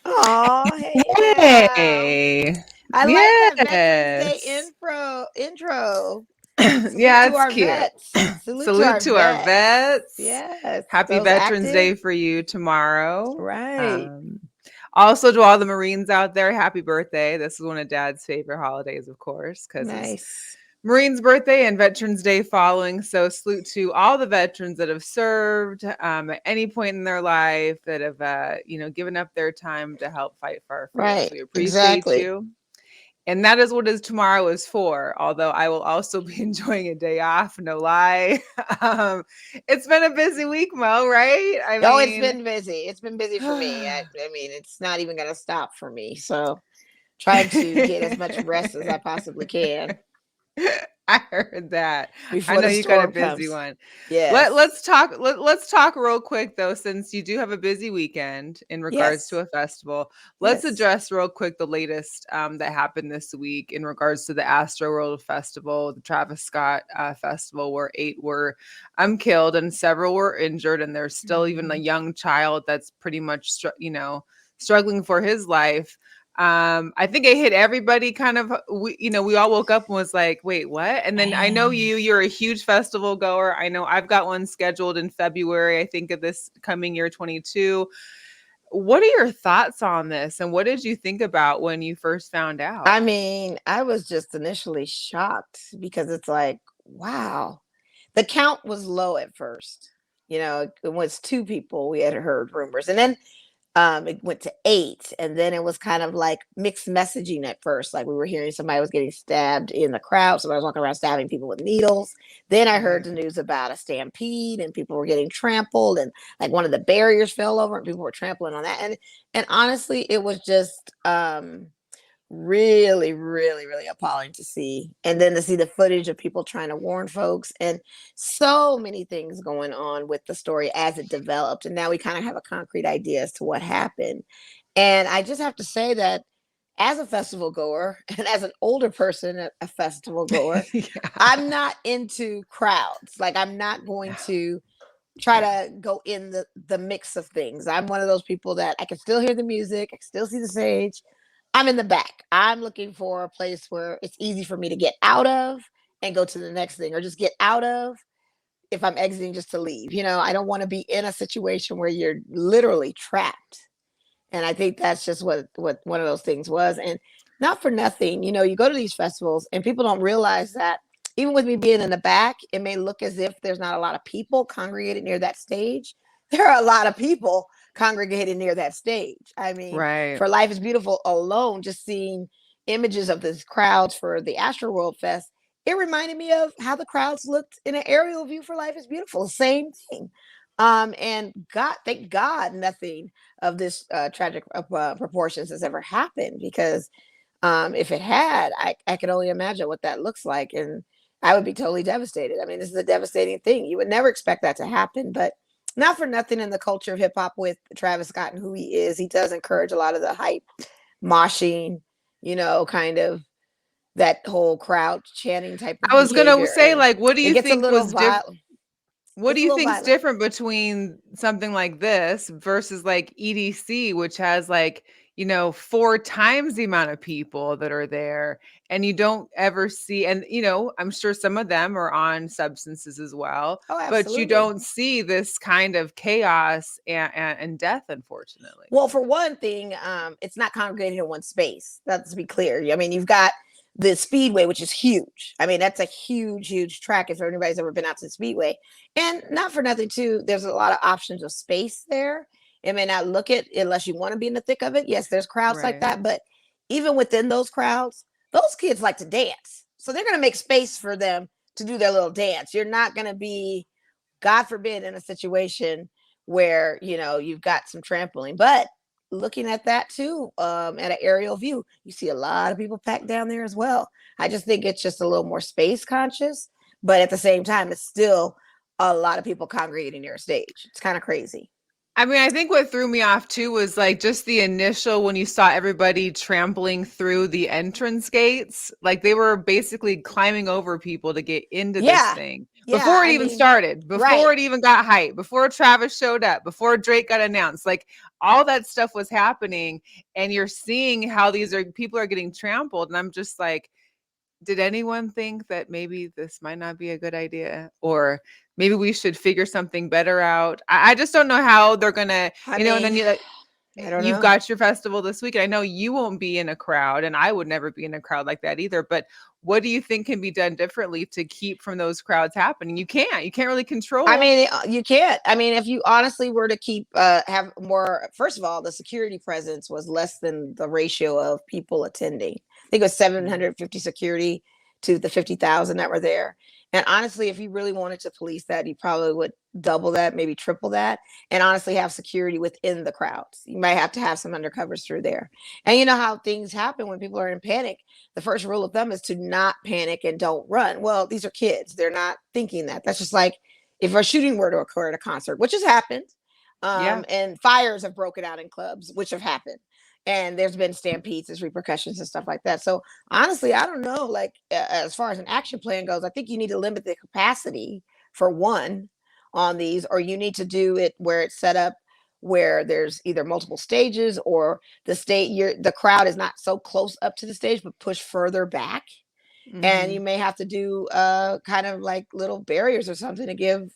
Oh, hey now. Yay. I like that Veterans Day Yes. intro. Salute Yeah, to it's our cute. vets. Salute to Salute our to our vets. vets. Yes, Happy those Veterans active. Day for you tomorrow. Right. Um, Also, to all the Marines out there, happy birthday. This is one of Dad's favorite holidays, of course, because it's Nice. Marines' birthday and Veterans Day following. So, salute to all the veterans that have served at any point in their life, that have, given up their time to help fight for our freedoms. Right. We appreciate Exactly. you. And that is what is tomorrow is for. Although I will also be enjoying a day off, no lie. um, it's been a busy week, Mo, right? I Oh, it's mean, been busy. It's been busy for me. I mean, it's not even going to stop for me. So, trying to get as much rest as I possibly can I heard that. I before know the you got a storm busy comes. one. Yes. Let's talk real quick though, since you do have a busy weekend in regards to Yes. a festival. Let's Yes. address real quick the latest that happened this week in regards to the Astroworld Festival, the Travis Scott festival, where 8 were killed and several were injured, and there's still even a Mhm. young child that's pretty much struggling for his life. I think it hit everybody kind of. We all woke up and was like, wait, what? And then I know Man. you're a huge festival goer. I know I've got one scheduled in February, I think, of this coming year 22. What are your thoughts on this, and what did you think about when you first found out? I mean, I was just initially shocked because it's like, wow. The count was low at first. It was two people we had heard rumors. And then it went to eight. And then it was kind of like mixed messaging at first. Like we were hearing somebody was getting stabbed in the crowd. Somebody was walking around stabbing people with needles. Then I heard Right. the news about a stampede and people were getting trampled and like one of the barriers fell over and people were trampling on that. And honestly, it was just really, really, really appalling to see. And then to see the footage of people trying to warn folks and so many things going on with the story as it developed. And now we kind of have a concrete idea as to what happened. And I just have to say that as a festival goer and as an older person, a festival goer, Yeah. I'm not into crowds. Like I'm not going to try Yeah. to go in the mix of things. I'm one of those people that I can still hear the music, I can still see the stage. I'm in the back. I'm looking for a place where it's easy for me to get out of and go to the next thing or just get out of if I'm exiting just to leave. I don't want to be in a situation where you're literally trapped. And I think that's just what one of those things was. And not for nothing, you go to these festivals and people don't realize that even with me being in the back, it may look as if there's not a lot of people congregated near that stage. There are a lot of people congregated near that stage. I mean, Right. for Life is Beautiful alone, just seeing images of these crowds for the Astroworld Fest, it reminded me of how the crowds looked in an aerial view for Life is Beautiful. Same thing. And God, thank God, nothing of this tragic proportions has ever happened because if it had, I can only imagine what that looks like. And I would be totally devastated. I mean, this is a devastating thing. You would never expect that to happen, but not for nothing in the culture of hip hop with Travis Scott and who he is. He does encourage a lot of the hype, moshing, kind of that whole crowd chanting type I of was gonna behavior. say, And like, what do it you gets a think little was different? violent. What do Gets a you little think's violent. different between something like this versus like EDC, which has like, 4 times the amount of people that are there, and you don't ever see, and I'm sure some of them are on substances as well, Oh, but you absolutely. don't see this kind of chaos and death, unfortunately. Well, for one thing, it's not congregated in one space. Let's be clear. I mean, you've got the Speedway, which is huge. I mean, that's a huge, huge track if anybody's ever been out to the Speedway. And not for nothing, too, there's a lot of options of space there. It may not look it unless you want to be in the thick of it. Yes, there's crowds like Right. that. But even within those crowds, those kids like to dance. So they're going to make space for them to do their little dance. You're not going to be, God forbid, in a situation where you've got some trampling. But looking at that too, at an aerial view, you see a lot of people packed down there as well. I just think it's just a little more space conscious, but at the same time, it's still a lot of people congregating near a stage. It's kind of crazy. I mean, I think what threw me off too was like just the initial when you saw everybody trampling through the entrance gates, like they were basically climbing over people to get into this Yeah, thing. Yeah, Before it I even mean, started, right. before it even got hyped, before Travis showed up, before Drake got announced, like all that stuff was happening, and you're seeing how these are people are getting trampled, and I'm just like, did anyone think that maybe this might not be a good idea, or maybe we should figure something better out? I just don't know how they're gonna, I and then mean, you I don't you've know. got your festival this week. I know you won't be in a crowd, and I would never be in a crowd like that either. But what do you think can be done differently to keep from those crowds happening? You can't really I control. mean, you can't. I mean, if you honestly were to keep have more, first of all, the security presence was less than the ratio of people attending. I think it was Mm. 750 security to the 50,000 that were there. And honestly, if you really wanted to police that, you probably would double that, maybe triple that, and honestly have security within the crowds. You might have to have some undercovers through there. And you know how things happen when people are in panic. The first rule of thumb is to not panic and don't run. Well, these are kids. They're not thinking that. That's just like if a shooting were to occur at a concert, which has happened, Yeah. and fires have broken out in clubs, which have happened, and there's been stampedes as repercussions and stuff like that. So honestly, I don't know. Like as far as an action plan goes, I think you need to limit the capacity for one on these, or you need to do it where it's set up where there's either multiple stages or the crowd is not so close up to the stage but push further back, and you Hmm. may have to do kind of like little barriers or something to give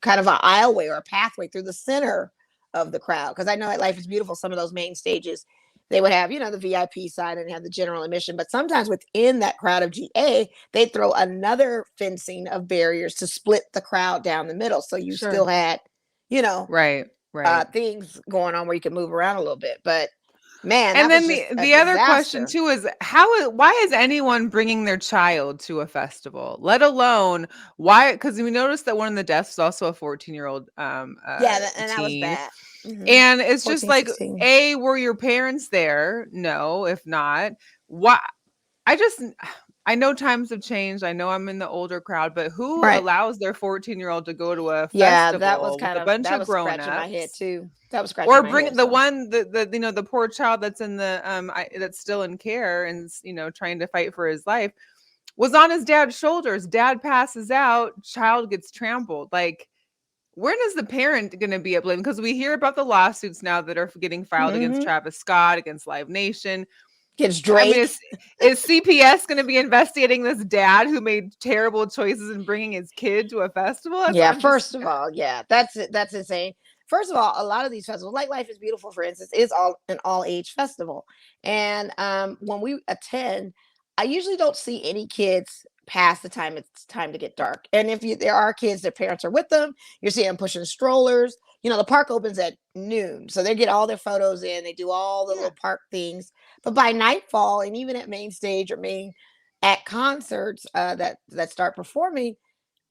kind of an aisleway or a pathway through the center of the crowd, because I know at Life is Beautiful some of those main stages they would have, the VIP side and have the general admission, but sometimes within that crowd of GA they throw another fencing of barriers to split the crowd down the middle, so you still Sure. had you know Right. Right. things going on where you can move around a little bit. But man, And that was then just a the other question disaster. too is why is anyone bringing their child to a festival? Let alone why, because we noticed that one of the deaths was also a 14-year-old Yeah, and that was teen. bad. Hmm. And it's just 14, like, 16. A, were your parents there? No. If not, why? I just I know times have changed. I know I'm in the older crowd, but who Right. allows their 14-year-old to go to a Yeah, that was festival with kind a of bunch that of was scratching my head grown-ups? too. That was scratching Or my head bring as well. the poor child that's in the that's still in care and trying to fight for his life, was on his dad's shoulders. Dad passes out, child gets trampled. Like, when is the parent going to be at blame? Because we hear about the lawsuits now that are getting filed against Hmm. Travis Scott, against Live Nation. Gets I mean, Drake. is CPS going to be investigating this dad who made terrible choices in bringing his kid to a festival? That's Yeah, I'm just first of all, yeah, that's it. That's insane. First of all, a lot of these festivals, like Life is Beautiful, for instance, is all an all age festival. And when we attend, I usually don't see any kids past the time it's time to get dark. And if there are kids, their parents are with them, you're seeing them pushing strollers. The park opens at noon. So they get all their photos in, they do all the yeah, little park things. But by nightfall, and even at main stage or main at concerts that start performing,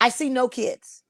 I see no kids.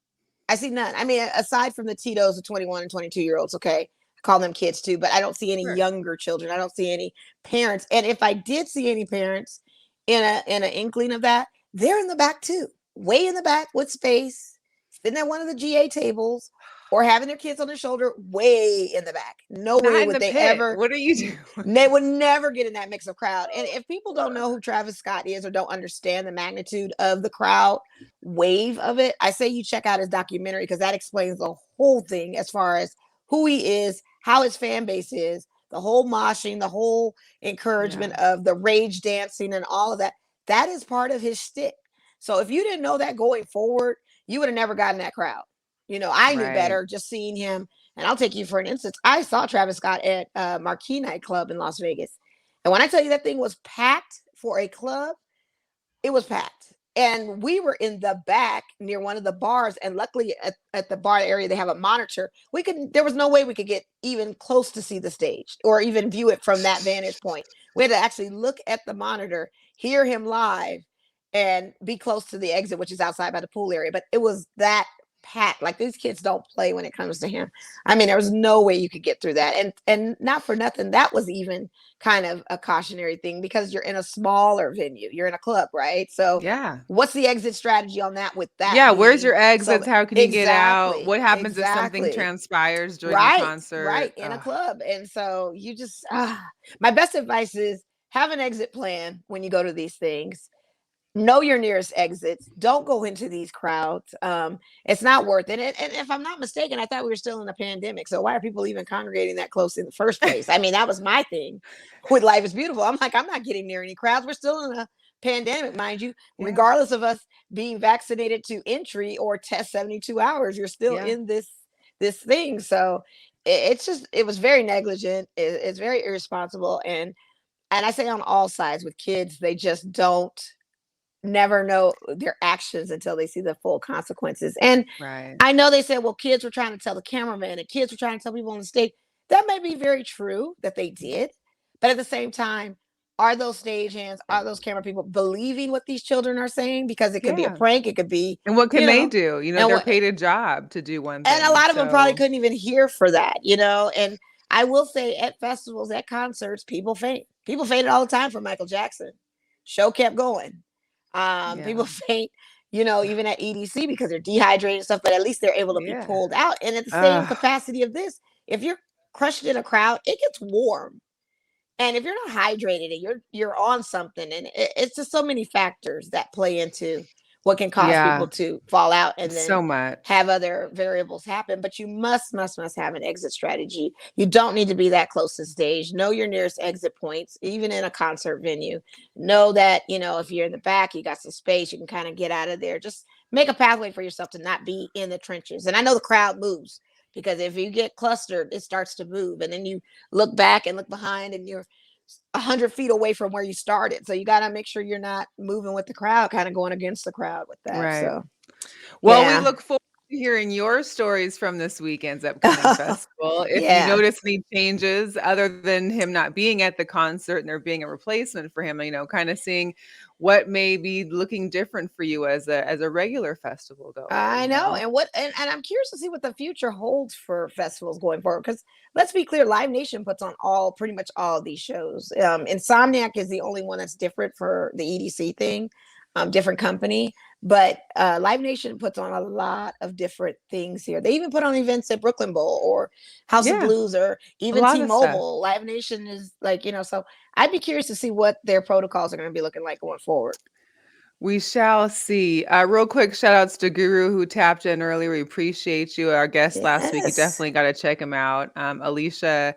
I see none. I mean, aside from the Tito's, the 21 and 22-year-olds, okay, I call them kids too, but I don't see any sure. younger children. I don't see any parents. And if I did see any parents in an inkling of that, they're in the back too, way in the back with space, sitting at one of the GA tables or having their kids on their shoulder, way in the back. No way Not in would the they pit. ever. What are you doing? They would never get in that mix of crowd. And if people don't know who Travis Scott is or don't understand the magnitude of the crowd wave of it, I say you check out his documentary, because that explains the whole thing as far as who he is, how his fan base is, the whole moshing, the whole Yeah. encouragement of the rage dancing and all of that. That is part of his shtick. So if you didn't know that going forward, you would have never gotten that crowd. I knew Right. better just seeing him. And I'll take you for an instance. I saw Travis Scott at Marquee nightclub in Las Vegas. And when I tell you that thing was packed for a club, it was packed. And we were in the back near one of the bars. And luckily at the bar area, they have a monitor. There was no way we could get even close to see the stage or even view it from that vantage point. We had to actually look at the monitor, hear him live, and be close to the exit, which is outside by the pool area. But it was that packed. Like, these kids don't play when it comes to him. I mean, there was no way you could get through that. And not for nothing, that was even kind of a cautionary thing, because you're in a smaller venue, you're in a club, right? So Yeah. what's the exit strategy on that, with that Yeah, where's being your so exits? How can you get out? exactly, What happens if something exactly. transpires during a Right, concert? right, in a club. And so you just my best advice is have an exit plan when you go to these things. know your nearest exits. Don't go into these crowds. It's not worth it. And if I'm not mistaken, I thought we were still in a pandemic. So why are people even congregating that close in the first place? I mean, that was my thing with Life is Beautiful. I'm like, I'm not getting near any crowds. We're still in a pandemic, mind you, Yeah. regardless of us being vaccinated to entry or test 72 hours, you're still Yeah. in this thing. So it's just, it was very negligent. It's very irresponsible. And I say on all sides with kids, they just don't never know their actions until they see the full consequences. And Right. I know they said, well, kids were trying to tell the cameraman and kids were trying to tell people on the stage. That may be very true that they did. But at the same time, are those stagehands, are those camera people believing what these children are saying? Because it could be a Yeah. prank, it could be, And what can you they know, do? and They're what paid a job to do one and a thing. lot of them probably So couldn't even hear for that. And I will say at festivals, at concerts, people faint. People fainted all the time for Michael Jackson. Show kept going. People yeah. faint, even at EDC because they're dehydrated and stuff, but at least they're able to be Yeah. pulled out. And at the same Uh, capacity of this, if you're crushed in a crowd, it gets warm. And if you're not hydrated and you're on something, and it's just so many factors that play into what can cause people yeah. to fall out and then So much. have other variables happen. But you must have an exit strategy. You don't need to be that close to stage. Know your nearest exit points, even in a concert venue. Know that, if you're in the back, you got some space, you can kind of get out of there. Just make a pathway for yourself to not be in the trenches. And I know the crowd moves because if you get clustered, it starts to move. And then you look back and look behind and you're 100 feet away from where you started. So you got to make sure you're not moving with the crowd, kind of going against the crowd with that. Right. So, Well, we yeah. look forward to hearing your stories from this weekend's upcoming festival. If you Yeah. notice any changes other than him not being at the concert and there being a replacement for him, kind of seeing what may be looking different for you as a regular festival goer, I know. And I'm curious to see what the future holds for festivals going forward. Because let's be clear, Live Nation puts on pretty much all of these shows. Insomniac is the only one that's different for the EDC thing, different company. But Live Nation puts on a lot of different things here. They even put on events at Brooklyn Bowl or House of Yeah, Blues or a even lot of stuff. T-Mobile. Live Nation is like, so I'd be curious to see what their protocols are going to be looking like going forward. We shall see. Real quick, shout outs to Guru who tapped in earlier. We appreciate you. Our guest last week, you Yes. definitely got to check him out. Alicia,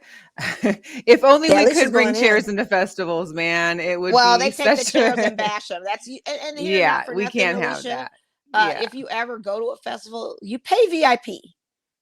if only Yeah, we Alicia's could bring going in. chairs into festivals, man, it would Well, be they take the such chairs and a. bash them. And here, Yeah, not for we nothing, can't have Alicia. that. Yeah, If you ever go to a festival, you pay VIP.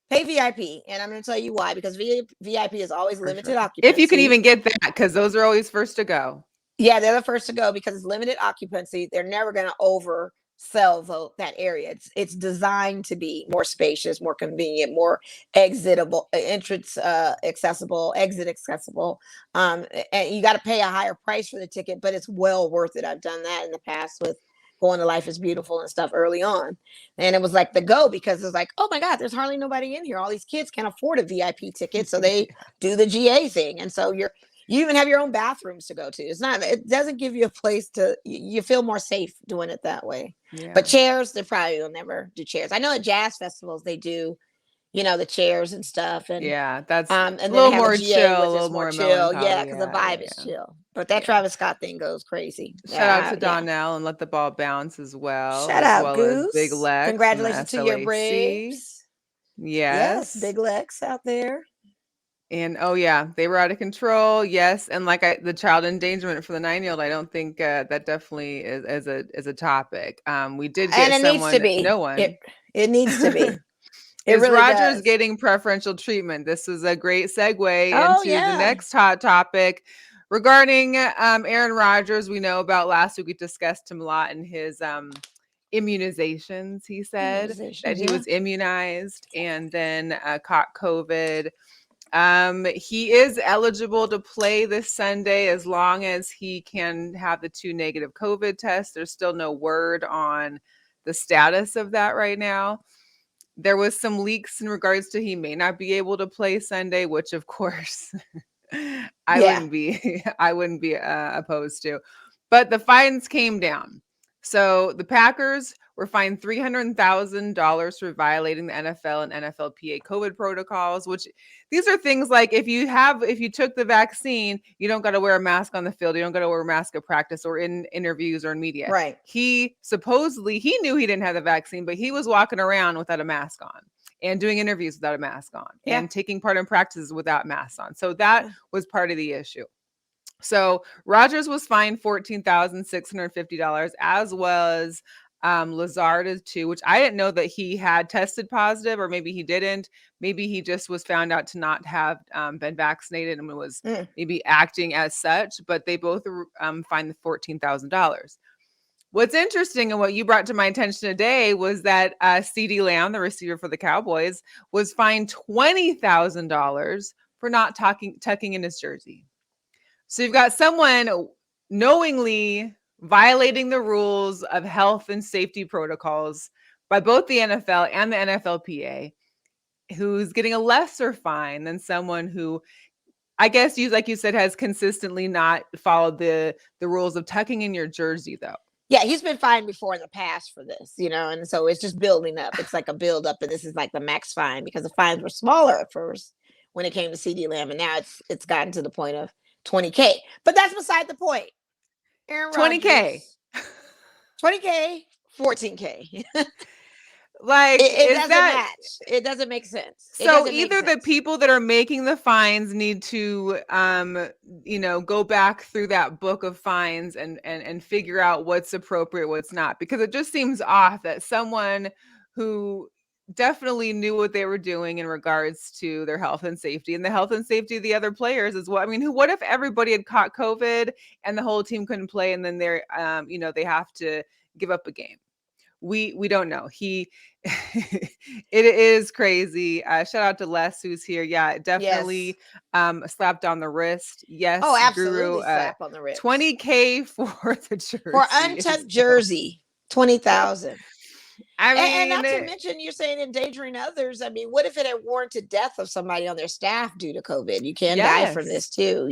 Pay VIP, and I'm going to tell you why. Because VIP is always for limited sure. If you can occupancy. even get that, because those are always first to go. Yeah, they're the first to go because it's limited occupancy. They're never going to oversell that area. It's designed to be more spacious, more convenient, more exitable, entrance accessible, exit accessible. And you got to pay a higher price for the ticket, but it's well worth it. I've done that in the past with going to Life is Beautiful and stuff early on. And it was like the go because it's like, oh my God, there's hardly nobody in here. All these kids can't afford a VIP ticket. So they do the GA thing. And so you even have your own bathrooms to go to. It doesn't give you a place you feel more safe doing it that way. But Yeah. chairs, they probably will never do chairs. I know at jazz festivals they do, the chairs and stuff. Yeah, that's And a then they little have a more GA, chill, a which little is more more chill. melancholy. Yeah, because the Yeah, vibe yeah, is yeah. chill. But that Yeah. Travis Scott thing goes crazy. Shout out to Yeah. Donnell and Let the Ball Bounce Shout as out, well as Big Goose. Lex from the Congratulations to your SLAC. Braves. Yes, Yes. Big Lex out there. And oh yeah, they were out of control. Yes, and the child endangerment for the 9-year-old, I don't think that definitely is a topic. We did And get it needs to someone, be. no one. It needs to be. It Is really Rodgers does. getting preferential treatment? This is a great segue Oh into the yeah. next hot topic regarding Aaron Rodgers. We know about last week. We discussed him a lot in his immunizations. He said that Immunizations, he yeah. was immunized and then caught COVID. He is eligible to play this Sunday as long as he can have the 2 negative COVID tests. There's still no word on the status of that right now. There was some leaks in regards to he may not be able to play Sunday, which of course I Yeah. wouldn't be I wouldn't be opposed to. But the fines came down. So the Packers were fined $300,000 for violating the NFL and NFLPA COVID protocols, which these are things like if you took the vaccine, you don't got to wear a mask on the field. You don't got to wear a mask at practice or in interviews or in media. Right. He knew he didn't have the vaccine, but he was walking around without a mask on and doing interviews without a mask on and taking part in practices without masks on. So that was part of the issue. So Rodgers was fined $14,650, as was Lazard too, which I didn't know that he had tested positive, or maybe he didn't. Maybe he just was found out to not have been vaccinated and was maybe acting as such. But they both fined the $14,000. What's interesting and what you brought to my attention today was that CeeDee Lamb, the receiver for the Cowboys, was fined $20,000 for not tucking in his jersey. So you've got someone knowingly violating the rules of health and safety protocols by both the NFL and the NFLPA, who's getting a lesser fine than someone who, I guess, like you said, has consistently not followed the rules of tucking in your jersey, though. Yeah, he's been fined before in the past for this, and so it's just building up. It's like a build up, and this is like the max fine because the fines were smaller at first when it came to CeeDee Lamb, and now it's gotten to the point of $20K. But that's beside the point. Aaron Rodgers, $20K, $20K, $14K. Like it doesn't match. It doesn't make sense. So either the people that are making the fines need to go back through that book of fines and figure out what's appropriate, what's not, because it just seems off that someone who definitely knew what they were doing in regards to their health and safety and the health and safety of the other players as well. I mean, what if everybody had caught COVID and the whole team couldn't play, and then they're they have to give up a game? We don't know. It is crazy. Shout out to Les who's here. Yeah, definitely slapped on the wrist. Yes. Oh, absolutely. Slap on the wrist. $20K for the jersey. For untucked jersey, $20,000. I mean, and not to mention, you're saying endangering others. I mean, what if it had warranted death of somebody on their staff due to COVID? You can die from this too,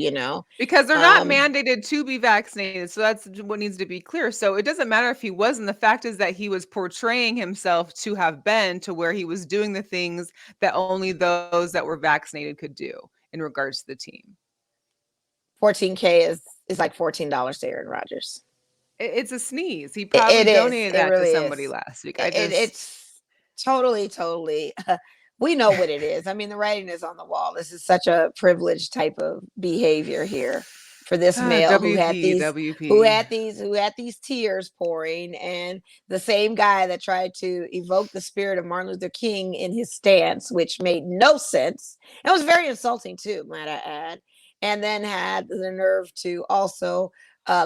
because they're not mandated to be vaccinated. So that's what needs to be clear. So it doesn't matter if he wasn't. The fact is that he was portraying himself to have been to where he was doing the things that only those that were vaccinated could do in regards to the team. $14K is like $14 to Aaron Rodgers. It's a sneeze. He probably donated that to somebody last week. It's totally. We know what it is. I mean, the writing is on the wall. This is such a privileged type of behavior here for this male who had these tears pouring, and the same guy that tried to evoke the spirit of Martin Luther King in his stance, which made no sense. It was very insulting too, might I add. And then had the nerve to also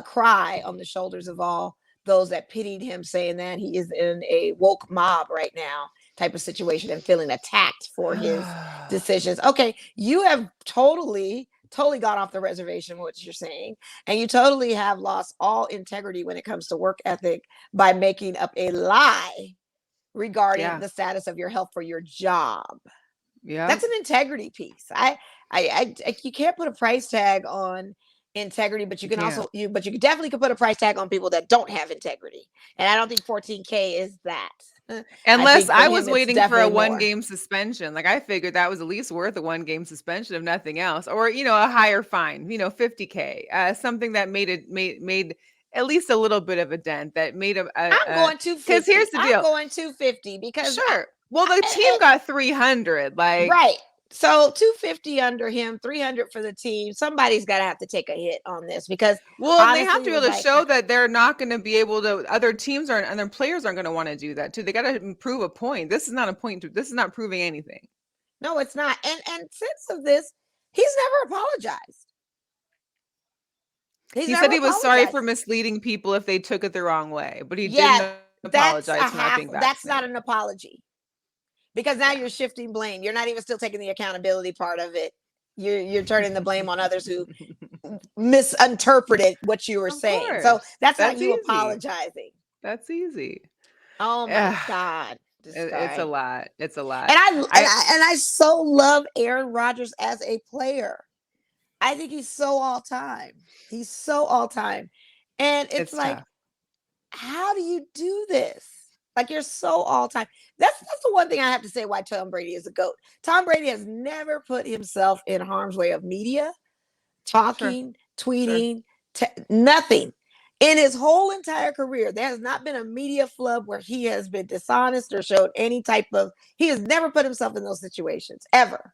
cry on the shoulders of all those that pitied him, saying that he is in a woke mob right now type of situation and feeling attacked for his decisions. Okay, you have totally gone off the reservation, what you're saying, and you totally have lost all integrity when it comes to work ethic by making up a lie regarding the status of your health for your job. Yeah, that's an integrity piece. I you can't put a price tag on integrity, but you can you definitely can put a price tag on people that don't have integrity, and I don't think $14K is that. Unless I was waiting for a 1-game suspension. Like I figured that was at least worth a 1-game suspension, if nothing else, or a higher fine, $50K, something that made at least a little bit of a dent. That made I'm going $250. Because here's the deal. I'm going $250 because well, the team got $300, right. So $250 under him, $300 for the team. Somebody's got to have to take a hit on this because they have to be able to show that they're not going to be able to. Other teams aren't, and their players aren't going to want to do that too. They got to prove a point. This is not a point. This is not proving anything. No, it's not. And since of this, he's never apologized. He said he was sorry for misleading people if they took it the wrong way, but he didn't apologize for not being vaccinated. That's not an apology. Because now you're shifting blame. You're not even still taking the accountability part of it. You're turning the blame on others who misinterpreted what you were saying. So that's not you apologizing. That's easy. Oh my God. It's a lot. It's a lot. And I so love Aaron Rodgers as a player. I think he's so all time. He's so all time. And it's like, tough. How do you do this? Like you're so all time. That's the one thing I have to say why Tom Brady is a GOAT. Tom Brady has never put himself in harm's way of media, Sure. talking, tweeting, nothing. In his whole entire career, there has not been a media flub where he has been dishonest or showed any type of. He has never put himself in those situations ever.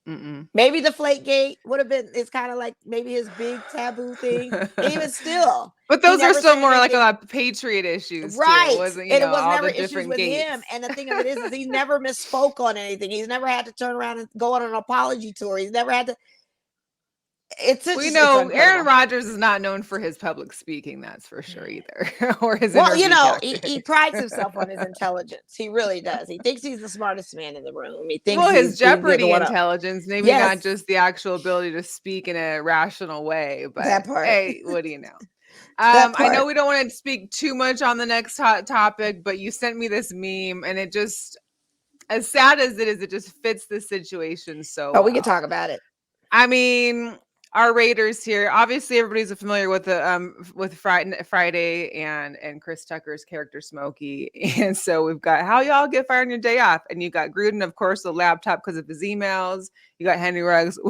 Mm-mm. Maybe the Flakegate would have been. It's kind of like maybe his big taboo thing. Even still, But he those are never still said more like a anything. lot of Patriot issues too. It Right. wasn't, And it was all never the issues different with him. gates. And the thing of it is he never misspoke on anything. He's never had to turn around and go on an apology tour. He's never had to. It's We just, it's know Aaron incredible. Rodgers is not known for his public speaking, that's for sure either, or his Well, interview he tactics. prides himself on his intelligence. He really does. He thinks he's the smartest man in the room. He thinks Well, his he's the Jeopardy one up. intelligence, maybe not Yes, just the actual ability to speak in a rational way, but that part. hey, what do you know? That I know part. we don't want to speak too much on the next hot topic, but you sent me this meme, and it just, as sad as it is, it just fits the situation so Oh, we can well. talk about it. I mean, our Raiders here. Obviously, everybody's familiar with the Friday and Chris Tucker's character Smokey, and so we've got how y'all get fired on your day off, and you got Gruden, of course, the laptop because of his emails. You got Henry Ruggs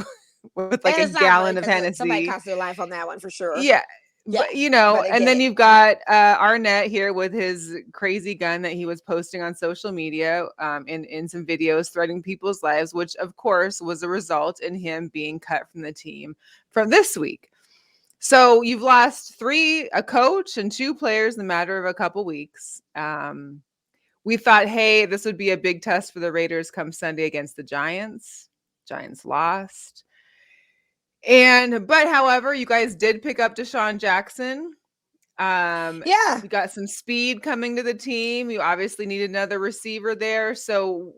with like And a it's not really gallon of because somebody Hennessy. cost their life on that one for sure. Yeah. Yeah. But But I and get then it. you've got Arnett here with his crazy gun that he was posting on social media in some videos threatening people's lives, which of course was a result in him being cut from the team from this week. So you've lost a coach and 2 players in the matter of a couple weeks. We thought, hey, this would be a big test for the Raiders come Sunday against the Giants. Giants lost. But however, you guys did pick up Deshaun Jackson. Yeah. You got some speed coming to the team. You obviously need another receiver there. So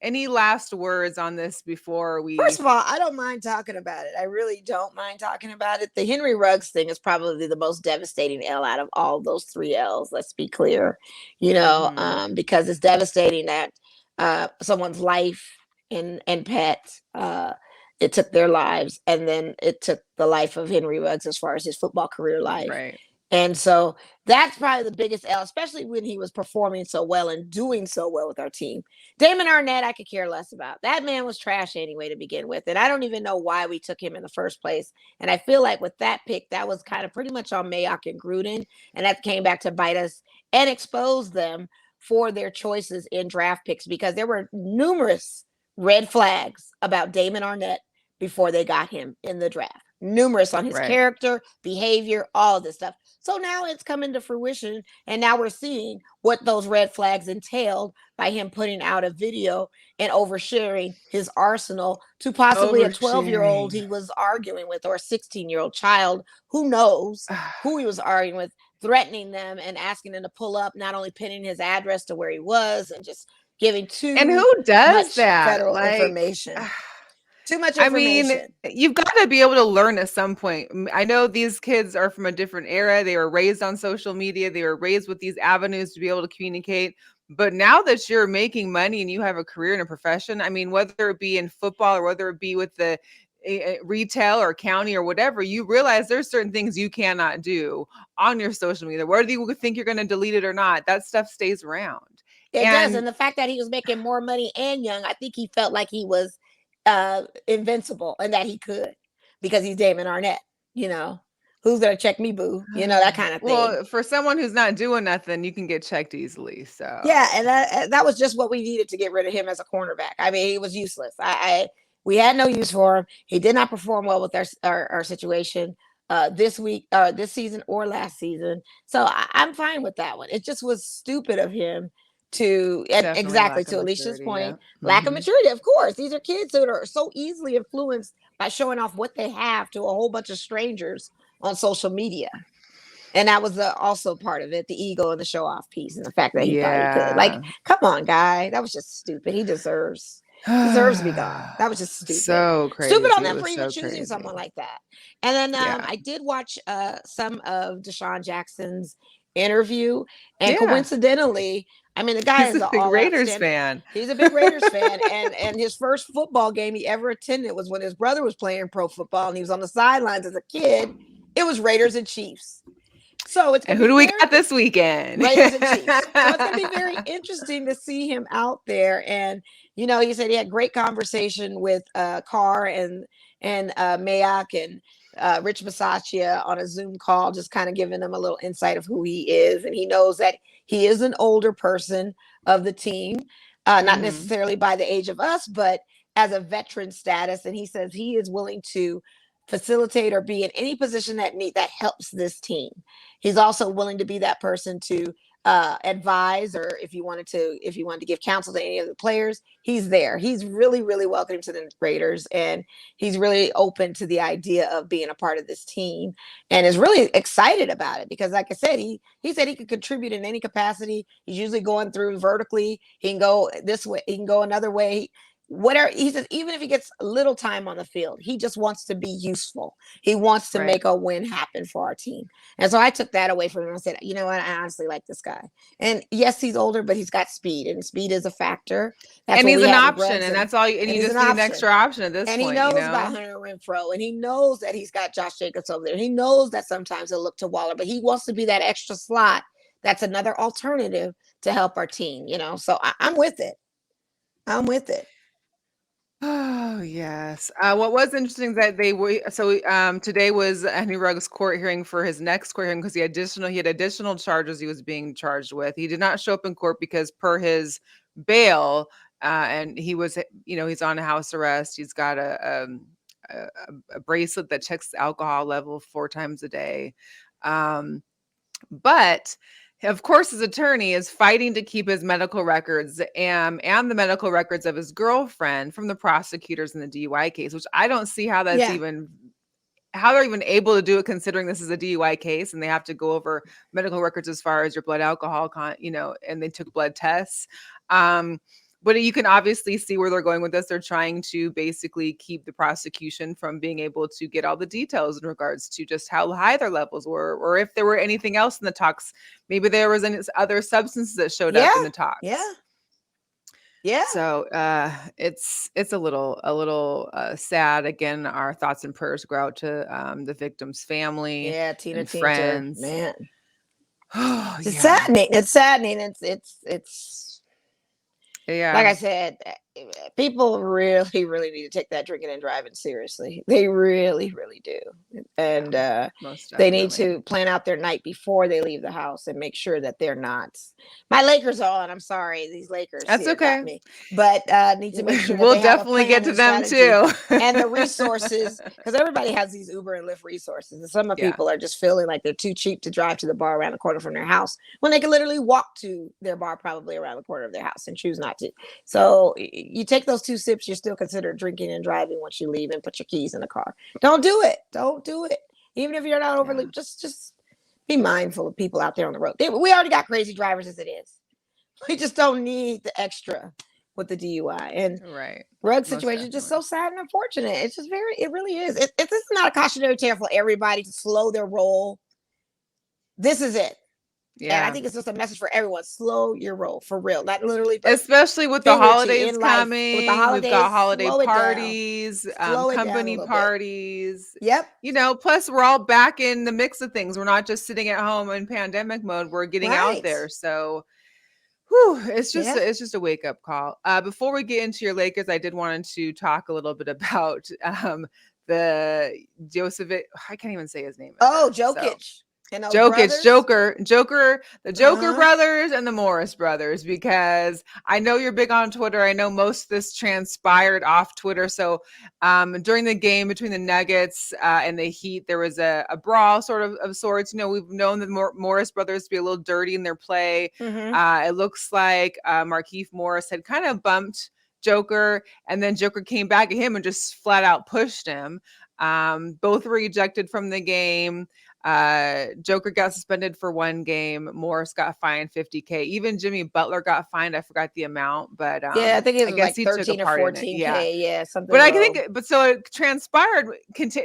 any last words on this before we First of all, I don't mind talking about it. I really don't mind talking about it. The Henry Ruggs thing is probably the most devastating L out of all those 3 L's. Let's be clear, because it's devastating that someone's life and pet, it took their lives, and then it took the life of Henry Ruggs as far as his football career life. right. And so that's probably the biggest L, especially when he was performing so well and doing so well with our team. Damon Arnett, I could care less about. That man was trash anyway to begin with. And I don't even know why we took him in the first place. And I feel like with that pick, that was kind of pretty much on Mayock and Gruden. And that came back to bite us and expose them for their choices in draft picks, because there were numerous red flags about Damon Arnett before they got him in the draft. Numerous on his character, behavior, all of this stuff. So now it's coming to fruition, and now we're seeing what those red flags entailed by him putting out a video and oversharing his arsenal to possibly a 12-year-old he was arguing with, or a 16-year-old child. Who knows who he was arguing with, threatening them and asking them to pull up, not only pinning his address to where he was, and just giving too And who does much that? federal information. Too much information. I mean, you've got to be able to learn at some point. I know these kids are from a different era. They were raised on social media. They were raised with these avenues to be able to communicate. But now that you're making money and you have a career and a profession, I mean, whether it be in football or whether it be with the retail or county or whatever, you realize there's certain things you cannot do on your social media. Whether you think you're going to delete it or not, that stuff stays around. It does. And the fact that he was making more money and young, I think he felt like he was invincible and that he could, because he's Damon Arnett, who's gonna check me, boo, that kind of thing. Well, for someone who's not doing nothing, you can get checked easily. So yeah, and that was just what we needed to get rid of him as a cornerback. I mean, he was useless. We had no use for him. He did not perform well with our situation this week, this season or last season. So I'm fine with that one. It just was stupid of him to, and exactly to Alicia's point, lack of maturity. Of course, these are kids that are so easily influenced by showing off what they have to a whole bunch of strangers on social media. And that was also part of it, the ego and the show off piece, and the fact that he thought he could. Like, come on, guy, that was just stupid. He deserves to be gone. That was just stupid. So crazy. Stupid on them for even choosing someone like that. And then I did watch some of Deshaun Jackson's interview, and coincidentally, I mean, the guy is a big Raiders fan. He's a big Raiders fan, and his first football game he ever attended was when his brother was playing pro football, and he was on the sidelines as a kid. It was Raiders and Chiefs. So it's And going who to do be we very got this weekend? Raiders and Chiefs. So it's going to be very interesting to see him out there. And, you know, he said he had great conversation with Carr and Mayock and Rich Bisaccia on a Zoom call, just kind of giving him a little insight of who he is. And he knows that he is an older person of the team, not necessarily by the age of us, but as a veteran status. And he says he is willing to facilitate or be in any position that helps this team. He's also willing to be that person to advise, or if you wanted to give counsel to any of the players, he's there. He's really, really welcoming to the Raiders, and he's really open to the idea of being a part of this team, and is really excited about it because, like I said, he said he could contribute in any capacity. He's usually going through vertically. He can go this way. He can go another way. Whatever he says, even if he gets a little time on the field, he just wants to be useful. He wants to make a win happen for our team. And so I took that away from him. I said, you know what? I honestly like this guy. And yes, he's older, but he's got speed, and speed is a factor. That's and he's an option, and that's all. And you just need an extra option at this point. And he knows about Hunter Renfrow, and he knows that he's got Josh Jacobs over there. He knows that sometimes he'll look to Waller, but he wants to be that extra slot. That's another alternative to help our team, you know? So I'm with it. I'm with it. Oh yes. What was interesting is that today was Henry Ruggs' court hearing for his next court hearing because he had additional charges he was being charged with. He did not show up in court because per his bail, and he was, he's on house arrest. He's got a bracelet that checks the alcohol level 4 times a day, but. Of course, his attorney is fighting to keep his medical records and the medical records of his girlfriend from the prosecutors in the DUI case, which I don't see how that's how they're even able to do it, considering this is a DUI case and they have to go over medical records as far as your blood alcohol, and they took blood tests. But you can obviously see where they're going with this. They're trying to basically keep the prosecution from being able to get all the details in regards to just how high their levels were, or if there were anything else in the talks. Maybe there was any other substances that showed up in the talks. Yeah. So it's a little sad. Again, our thoughts and prayers go out to the victim's family, Tina, friends. Man, it's saddening. It's saddening. It's. Yeah. Like I said, people really, really need to take that drinking and driving seriously. They really, really do. And they need to plan out their night before they leave the house and make sure that they're not. My Lakers are on. I'm sorry, these Lakers. That's okay. Me. But need to make sure that we'll they definitely get to them too. And the resources, because everybody has these Uber and Lyft resources. And some people are just feeling like they're too cheap to drive to the bar around the corner from their house when they can literally walk to their bar probably around the corner of their house and choose not to. So you take those 2 sips, you're still considered drinking and driving once you leave and put your keys in the car. Don't do it. Don't do it. Even if you're not overly, just be mindful of people out there on the road. We already got crazy drivers as it is. We just don't need the extra with the DUI. And Ruggs situation is just so sad and unfortunate. It's just it really is. This is not a cautionary tale for everybody to slow their roll. This is it. Yeah. And I think it's just a message for everyone. Slow your roll, for real. Not literally, but especially with the holidays coming. With the holidays, we've got holiday parties, company parties. Yep. Plus we're all back in the mix of things. We're not just sitting at home in pandemic mode. We're getting out there. So it's just a wake-up call. Before we get into your Lakers, I did want to talk a little bit about the Jokic. I can't even say his name. Jokic. Jokic, Joker, the Joker brothers and the Morris brothers, because I know you're big on Twitter. I know most of this transpired off Twitter. So during the game between the Nuggets and the Heat, there was a brawl of sorts. We've known the Morris brothers to be a little dirty in their play. It looks like Markieff Morris had kind of bumped Joker, and then Joker came back at him and just flat out pushed him. Both were ejected from the game. Joker got suspended for 1 game. Morris got fined $50K. Even Jimmy Butler got fined. I forgot the amount, but I think it was like 13 or 14K. Something. But I think, so it transpired.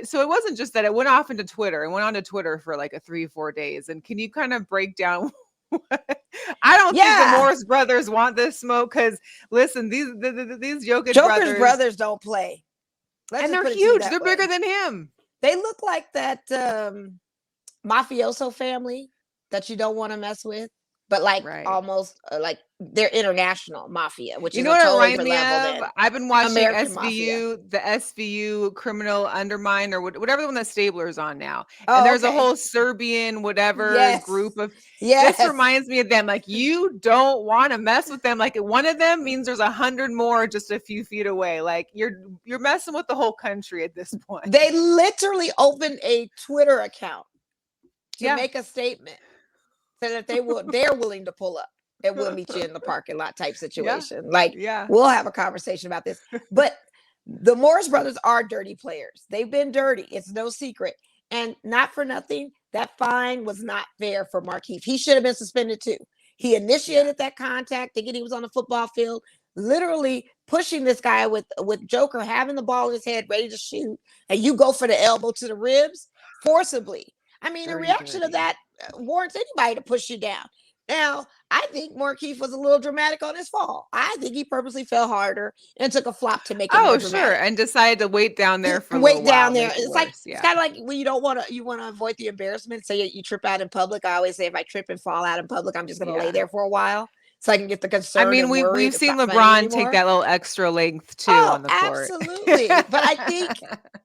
So it wasn't just that it went off into Twitter. It went onto Twitter for like 3-4 days. And can you kind of break down? I don't think the Morris brothers want this smoke, because listen, these Jokic brothers don't play. And they're huge. They're bigger than him. They look like that mafioso family that you don't want to mess with, but like Right. almost like they're international mafia, which You is know a what it total reminds different me level of? than I've been watching American mafia. SVU, the SVU Criminal Undermine, or whatever the one that Stabler's on now. And Oh, there's a okay. whole Serbian whatever group Yes. of. This Yes. reminds me of them. Like, you don't want to mess with them. Like, one of them means there's 100 more just a few feet away. Like, you're messing with the whole country at this point. They literally opened a Twitter account to Yeah. make a statement so that they're willing to pull up and we'll meet you in the parking lot type Yeah. situation. Like, Yeah. we'll have a conversation about this. But the Morris brothers are dirty players. They've been dirty. It's no secret. And not for nothing, that fine was not fair for Markeith. He should have been suspended too. He initiated that contact, thinking he was on the football field, literally pushing this guy with Joker having the ball in his head, ready to shoot, and you go for the elbow to the ribs forcibly. I mean, the Very reaction of dirty. that warrants anybody to push you down. Now, I think Markeith was a little dramatic on his fall. I think he purposely fell harder and took a flop to make it more Oh, sure. dramatic. And decided to wait down there for a little Wait down while, there. make it It's like worse. it's Yeah. kind of like when you don't want to avoid the embarrassment. Say you trip out in public. I always say if I trip and fall out in public, I'm just going to lay Yeah. there for a while so I can get the I concern mean, and worry. we've It's seen not funny LeBron take anymore. that little extra length too Oh, on the court. absolutely. But I think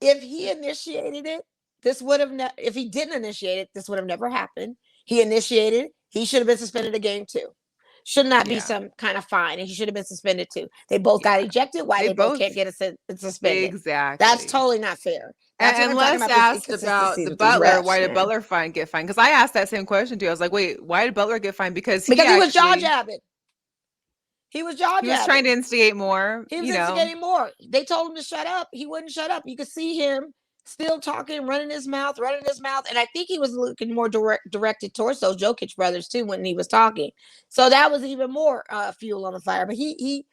if he initiated it, this would have if he didn't initiate it, this would have never happened. He initiated it. He should have been suspended a game too. Should not be Yeah. some kind of fine, and he should have been suspended too. They both got Yeah. ejected. Why They they both both can't get suspended? exactly. That's totally not fair. That's what And I'm talking Les about. This asked about inconsistencies the with these Butler. Why refs, did man. Butler get fined? Because I asked that same question too. I was like, wait, why did Butler get fined? Because Because he was jaw actually jabbing. He was jaw he was trying to jabbing. instigate more. He was You know, instigating more. They told him to shut up. He wouldn't shut up. You could see him still talking, running his mouth. And I think he was looking more directed towards those Jokic brothers too when he was talking. So that was even more fuel on the fire. But he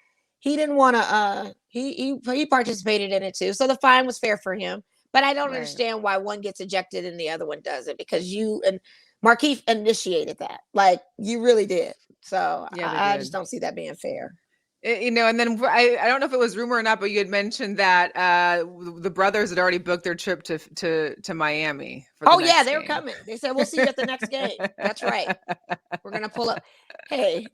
didn't want to. He participated in it too. So the fine was fair for him. But I don't Right. understand why one gets ejected and the other one doesn't, because you and Markeith initiated that. Like, you really did. So Yeah, they I did. just don't see that being fair. You know, and then I don't know if it was rumor or not, but you had mentioned that the brothers had already booked their trip to Miami for the Oh next yeah, they were game. coming. They said, we'll see you at the next game. That's right. We're gonna pull up. Hey,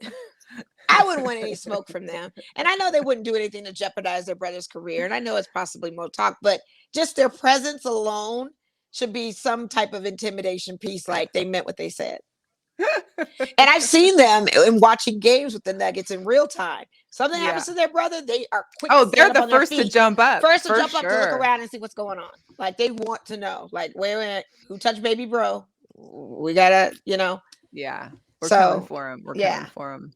I wouldn't want any smoke from them. And I know they wouldn't do anything to jeopardize their brother's career. And I know it's possibly more talk, but just their presence alone should be some type of intimidation piece, like they meant what they said. And I've seen them in watching games with the Nuggets in real time. Something happens to their brother, they are quick to they're stand the up on their first to feet. jump up. First to for jump up to look sure. around and see what's going on. Like, they want to know. Like, wait, who touched baby bro? We gotta, Yeah, we're So, coming for him. We're coming for him.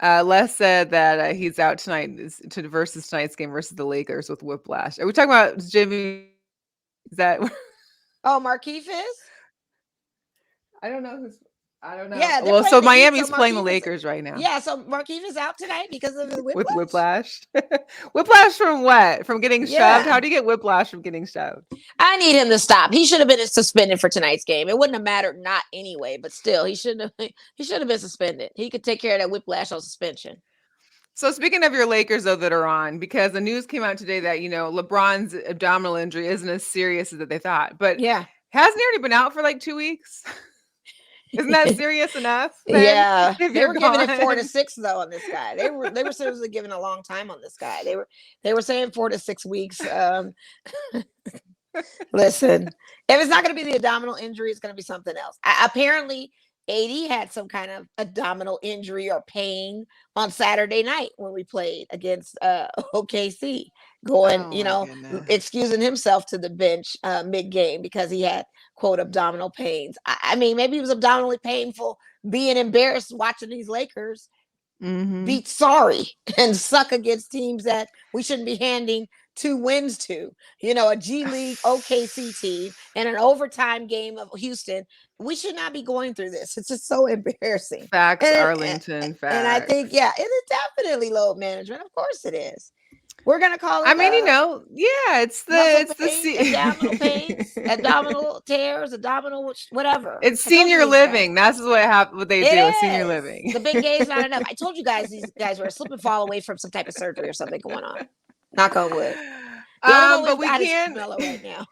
Les said that he's out tonight versus tonight's game versus the Lakers with whiplash. Are we talking about Jimmy? Is that? Oh, Markeith is? I don't know. Yeah, Well, so playing the Heat, Miami's playing the Markeith Lakers right now. Yeah, so Markeith is out tonight because of the With whiplash. whiplash. Whiplash from what? From getting shoved? Yeah. How do you get whiplash from getting shoved? I need him to stop. He should have been suspended for tonight's game. It wouldn't have mattered not anyway, but still, he should have been suspended. He could take care of that whiplash on suspension. So speaking of your Lakers, though, that are on, because the news came out today that, LeBron's abdominal injury isn't as serious as they thought. But Yeah. hasn't he already been out for like 2 weeks? Isn't that serious enough? Then, Yeah, if they you're were giving it 4 to gone? 6 though on this guy. They were seriously giving a long time on this guy. They were saying 4 to 6 weeks. Listen, if it's not going to be the abdominal injury, it's going to be something else. Apparently, AD had some kind of abdominal injury or pain on Saturday night when we played against OKC, excusing himself to the bench mid-game because he had, quote, abdominal pains. I mean, maybe it was abdominally painful being embarrassed watching these Lakers beat sorry and suck against teams that we shouldn't be handing 2 wins to, a G League OKC team and an overtime game of Houston. We should not be going through this. It's just so embarrassing. Facts, Arlington, facts. And I think, it is definitely load management. Of course it is. We're going to call it. I mean, it's abdominal pains, abdominal tears, abdominal whatever. It's senior living. That's what they do with senior living. The big gay is not enough. I told you guys these guys were a slip and fall away from some type of surgery or something going on. Knock on wood. But we can't. Right now.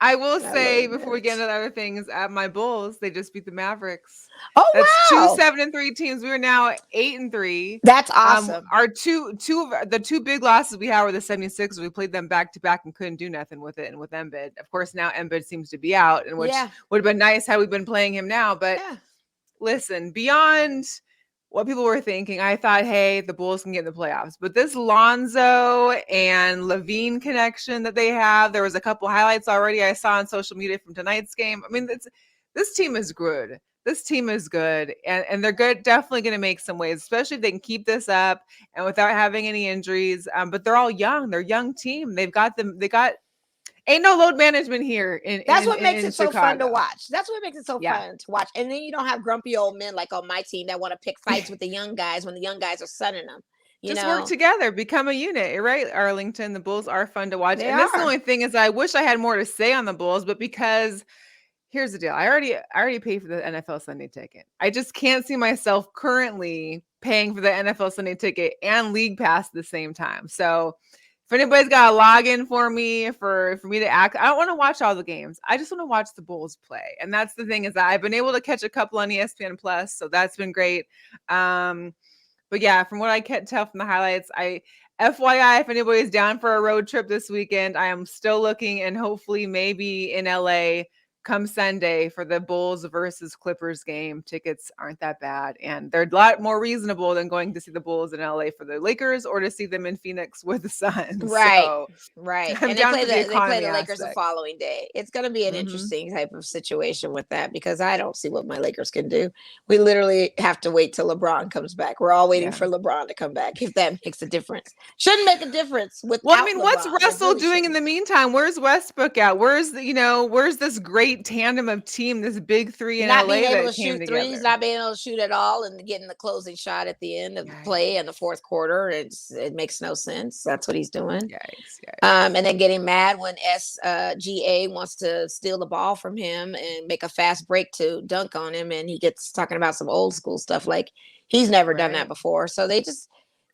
I will I love say the before we get Mavericks. into other things, at my Bulls, they just beat the Mavericks. That's Oh two wow, 7-3 teams. We are now 8-3. that's awesome. Our the two big losses we had were the 76ers. We played them back to back and couldn't do nothing with it. And with Embiid, of course, now Embiid seems to be out, and which Yeah, would have been nice had we been playing him now. But yeah. listen, beyond what people were thinking, I thought, hey, the Bulls can get in the playoffs. But this Lonzo and Levine connection that they have, there was a couple highlights already I saw on social media from tonight's game. I mean, this team is good. This team is good, and they're good. Definitely going to make some waves, especially if they can keep this up and without having any injuries. But they're all young. They're a young team. They've got them. They got ain't no load management here That's what makes in it so fun to Chicago. watch. That's what makes it so Yeah. fun to watch. And then you don't have grumpy old men like on my team that want to pick fights with the young guys when the young guys are sunning them. You Just work know, together, become a unit. You're right, Arlington. The Bulls are fun to watch. they And this is the are. only thing is I wish I had more to say on the Bulls, but because here's the deal. I already paid for the NFL Sunday ticket. I just can't see myself currently paying for the NFL Sunday ticket and League Pass at the same time. So if anybody's got a login for me for me to act, I don't want to watch all the games. I just want to watch the Bulls play. And that's the thing is that I've been able to catch a couple on ESPN Plus, so that's been great. But yeah, from what I can tell from the highlights, FYI, if anybody's down for a road trip this weekend, I am still looking and hopefully maybe in LA come Sunday for the Bulls versus Clippers game. Tickets aren't that bad, and they're a lot more reasonable than going to see the Bulls in LA for the Lakers or to see them in Phoenix with the Suns. Right. So Right. I'm And they down play for the the economy Lakers the aspect. following day. It's going to be an Mm-hmm. interesting type of situation with that because I don't see what my Lakers can do. We literally have to wait till LeBron comes back. We're all waiting Yeah. for LeBron to come back if that makes a difference. Shouldn't make a difference without Well, I mean, what's LeBron. It Russell really doing in shouldn't. the meantime? Where's Westbrook at? Where's this great tandem of team, this big three in Not being LA able that to came shoot threes, together? not being able to shoot at all, and getting the closing shot at the end of the play in the fourth quarter. It makes no sense. That's what he's doing. Yikes. And then getting mad when SGA wants to steal the ball from him and make a fast break to dunk on him, and he gets talking about some old school stuff like he's never done that Right. before. So they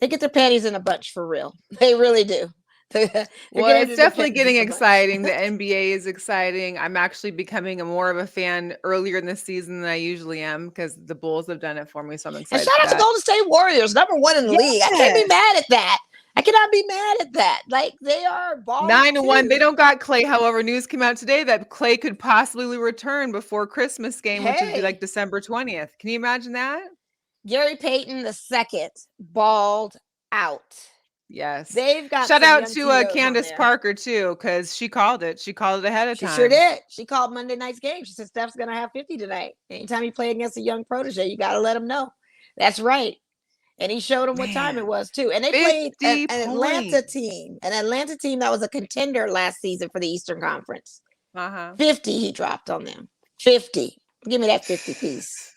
get their panties in a bunch for real. They really do. They're Well, getting it's their definitely panties getting in a bunch. exciting. The NBA is exciting. I'm actually becoming more of a fan earlier in the season than I usually am because the Bulls have done it for me. So I'm And excited shout for out to that. Golden State Warriors, #1 in the league. I can't be Yes. mad at that. I cannot be mad at that. Like they are balling 9-1. They too. don't got Clay. However, news came out today that Clay could possibly return before Christmas game, which would be like Hey, December 20th. Can you imagine that? Gary Payton II balled out. Yes. They've got Shout some out young to TOs on Candace there. Parker too, because she called it. She called it ahead of She sure time. did. She called Monday night's game. She said Steph's going to have 50 tonight. Anytime you play against a young protege, you got to let him know. That's right. And he showed them what time it Man, was too. And they played 50 an Atlanta points. team, that was a contender last season for the Eastern Conference. Uh-huh. 50 he dropped on them. 50. Give me that 50 piece.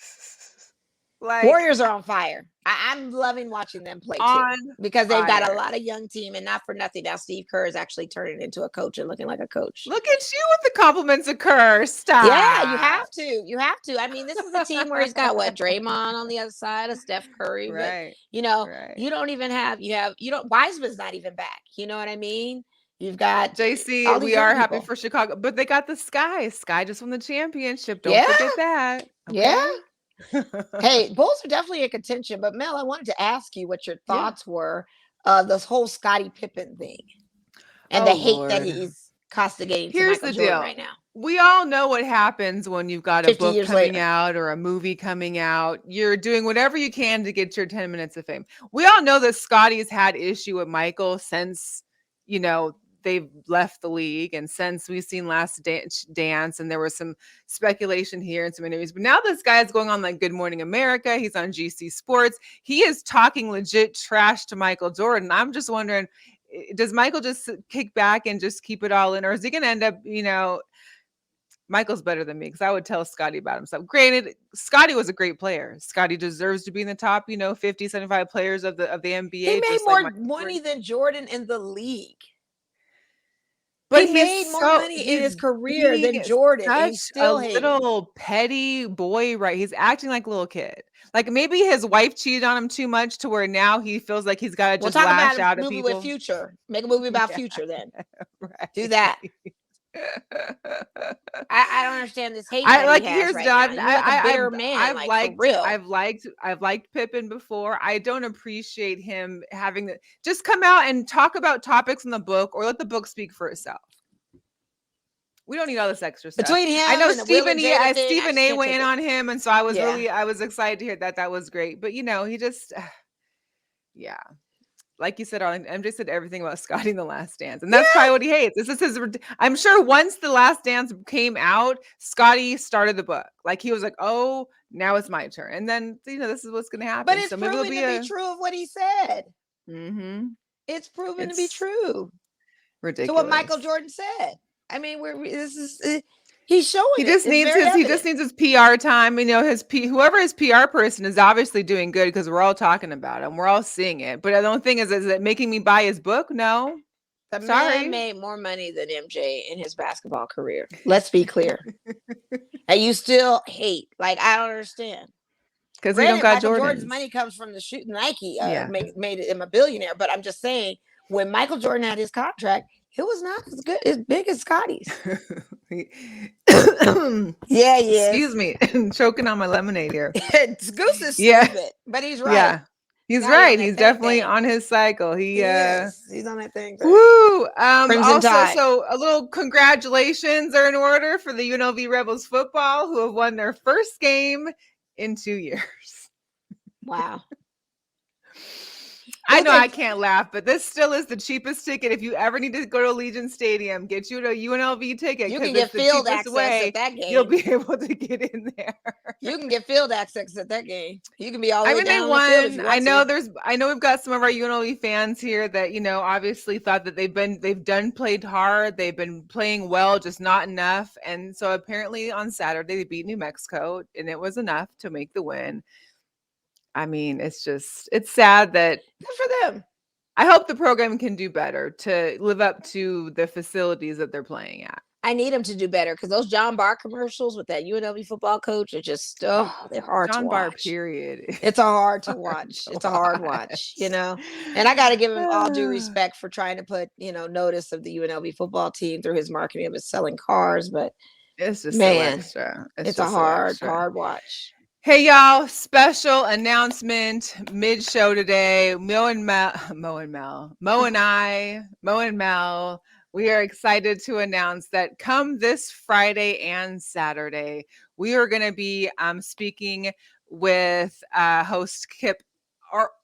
Like Warriors are on fire. I'm loving watching them play too on because they've got a fire. lot of young team, and not for nothing. Now Steve Kerr is actually turning into a coach and looking like a coach. Look at you with the compliments of Kerr. Stop. Yeah, you have to. You have to. I mean, this is a team where he's got what Draymond on the other side of Steph Curry, but Right. Right. you don't even have Wiseman's not even back. You know what I mean? You've got JC, all these we young are happy people. for Chicago, but they got the Sky. Sky just won the championship. Don't Yeah, forget that. yeah. Okay. Hey, Bulls are definitely in contention. But Mel, I wanted to ask you what your Yeah. thoughts were of this whole Scottie Pippen thing and the Oh hate that Lord. he's castigating to Here's Michael the Jordan deal. right now. We all know what happens when you've got a 50 book years coming later. out or a movie coming out. You're doing whatever you can to get your 10 minutes of fame. We all know that Scottie's had issue with Michael since, they've left the league and since we've seen Last Dance, and there was some speculation here and some interviews. But now this guy is going on like Good Morning America. He's on GC Sports. He is talking legit trash to Michael Jordan. I'm just wondering, does Michael just kick back and just keep it all in, or is he going to end up, Michael's better than me because I would tell Scottie about himself. Granted, Scottie was a great player. Scottie deserves to be in the top, 50, 75 players of the NBA. He made just more like money than Jordan in the league. But he made more money in his career than Jordan, and he's such a still hating. little petty boy, right? He's acting like a little kid. Like maybe his wife cheated on him too much to where now he feels like he's got to just talk lash about out a at movie people. with Future. Make a movie about Yeah. Future then. Right. Do that. understand this hate I that he like has here's the right deal. now. You're like a bitter man, like for real. I've liked Pippen before. I don't appreciate him having the just come out and talk about topics in the book or let the book speak for itself. We don't need all this extra stuff. Between I him know and the Will and Jada thing, I Stephen just A can't went take in it. on him, and so I was Yeah. excited to hear that. That was great. But he just yeah. Like you said, Arlene, MJ said everything about Scottie in The Last Dance. And that's Yeah. probably what he hates. This is his I'm sure once The Last Dance came out, Scottie started the book. Like he was like, oh, now it's my turn. And then this is what's gonna But happen. it's So maybe there'll proven be to be true of what he said. It's proven to be It's true. So what ridiculous. Michael Jordan said. I mean, this is he's showing He it. just It's needs very evident. his PR time. Whoever his PR person is obviously doing good because we're all talking about him. We're all seeing it. But the only thing is it making me buy his book? No. The Sorry. man made more money than MJ in his basketball career. Let's be clear. And you still hate. Like, I don't understand. Because he don't Granted, got Michael Jordan's Jordans. money comes from the shoot Nike. Yeah. Made him a billionaire. But I'm just saying, when Michael Jordan had his contract, it was not as big as Scottie's. Yeah, Excuse me. I'm choking on my lemonade here. Goose is stupid, but he's right. Yeah. He's Scottie right. on that He's thing definitely thing. on his cycle. He is. He's on that thing. Woo! Crimson Also, Tide. so a little congratulations are in order for the UNLV Rebels football, who have won their first game in 2 years. Wow. I know I can't laugh, but this still is the cheapest ticket. If you ever need to go to Allegiant Stadium, get you a UNLV ticket. You can get the field cheapest access way at that game. You'll be able to get in there. You can get field access at that game. You can be all the way They down won. the field if you want I know we've got some of our UNLV fans here that obviously thought that they've played hard, they've been playing well, just not enough. And so apparently on Saturday they beat New Mexico, and it was enough to make the win. I mean, it's sad that good for them. I hope the program can do better to live up to the facilities that they're playing at. I need them to do better because those John Barr commercials with that UNLV football coach are just they're hard to watch. John Barr, period. It's a hard to watch. It's a hard watch, And I got to give him all due respect for trying to put notice of the UNLV football team through his marketing of his selling cars, but it's just so extra. It's a hard watch. Hey y'all, special announcement mid-show today. Mo and Mel, we are excited to announce that come this Friday and Saturday, we are going to be speaking with host Kip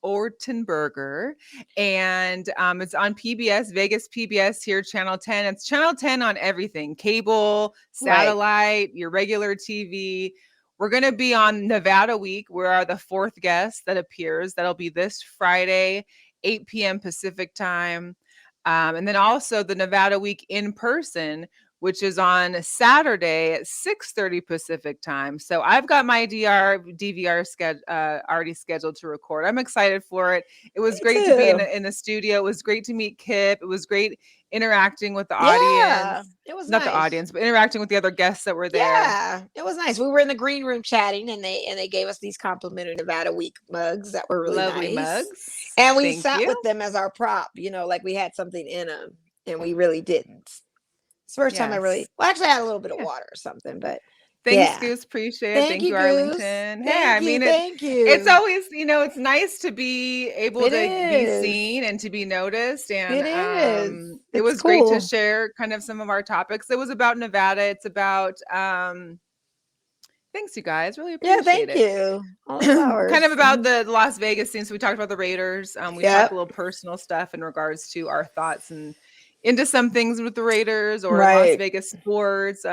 Ortenburger, and it's on PBS, Vegas PBS here, Channel 10. It's Channel 10 on everything, cable, satellite, your regular TV. We're going to be on Nevada Week. We are the fourth guest that appears. That'll be this Friday, 8 p.m. Pacific time. And then also the Nevada Week in person, which is on Saturday at 6:30 Pacific time. So I've got my DVR already scheduled to record. I'm excited for it. It was great to be in a studio. It was great to meet Kip. It was great interacting with the audience. It was not nice. The audience, but interacting with the other guests that were there. Yeah, it was nice. We were in the green room chatting, and they gave us these complimentary Nevada Week mugs that were really lovely nice. mugs. And we sat with them as our prop, like we had something in them, and we really didn't. It's the first time I actually had a little bit of water or something, but thanks, Goose. Appreciate it. Thank you, Arlington. Thank you. It's always, it's nice to be able to be seen and to be noticed. And it was cool. Great to share kind of some of our topics. It was about Nevada. It's about thanks, you guys. Really appreciate it. Yeah, thank you. Kind of about the Las Vegas scene. So we talked about the Raiders. We talked a little personal stuff in regards to our thoughts and into some things with the Raiders or Las Vegas sports.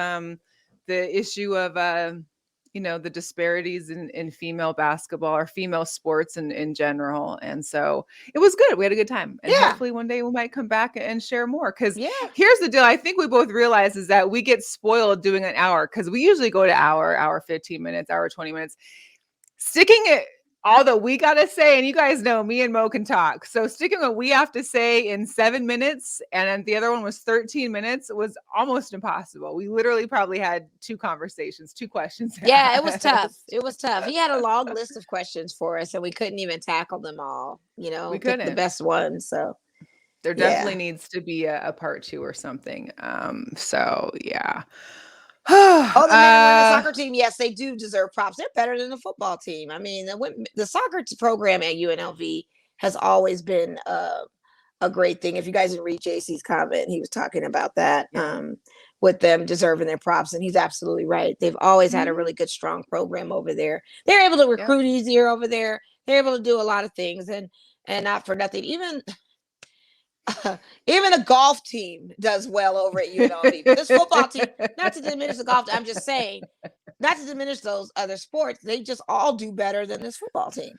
The issue of the disparities in female basketball or female sports in general. And so it was good. We had a good time. And hopefully one day we might come back and share more. Because here's the deal. I think we both realize is that we get spoiled doing an hour because we usually go to hour 15 minutes, hour 20 minutes. Sticking it all that we got to say, and you guys know me and Mo can talk. So sticking what we have to say in 7 minutes, and then the other one was 13 minutes, was almost impossible. We literally probably had 2 conversations, 2 questions. Yeah, it was tough. It was tough. He had a long list of questions for us, and we couldn't even tackle them all. We picked the best ones. So there definitely needs to be a part 2 or something. So yeah. Oh, the men and women's soccer team, yes, they do deserve props. They're better than the football team. I mean, the soccer program at UNLV has always been a great thing. If you guys didn't read JC's comment, he was talking about that with them deserving their props, and he's absolutely right. They've always had a really good, strong program over there. They're able to recruit easier over there. They're able to do a lot of things, and not for nothing, even even a golf team does well over at UNLV. But this football team, not to diminish the golf, I'm just saying, not to diminish those other sports, they just all do better than this football team.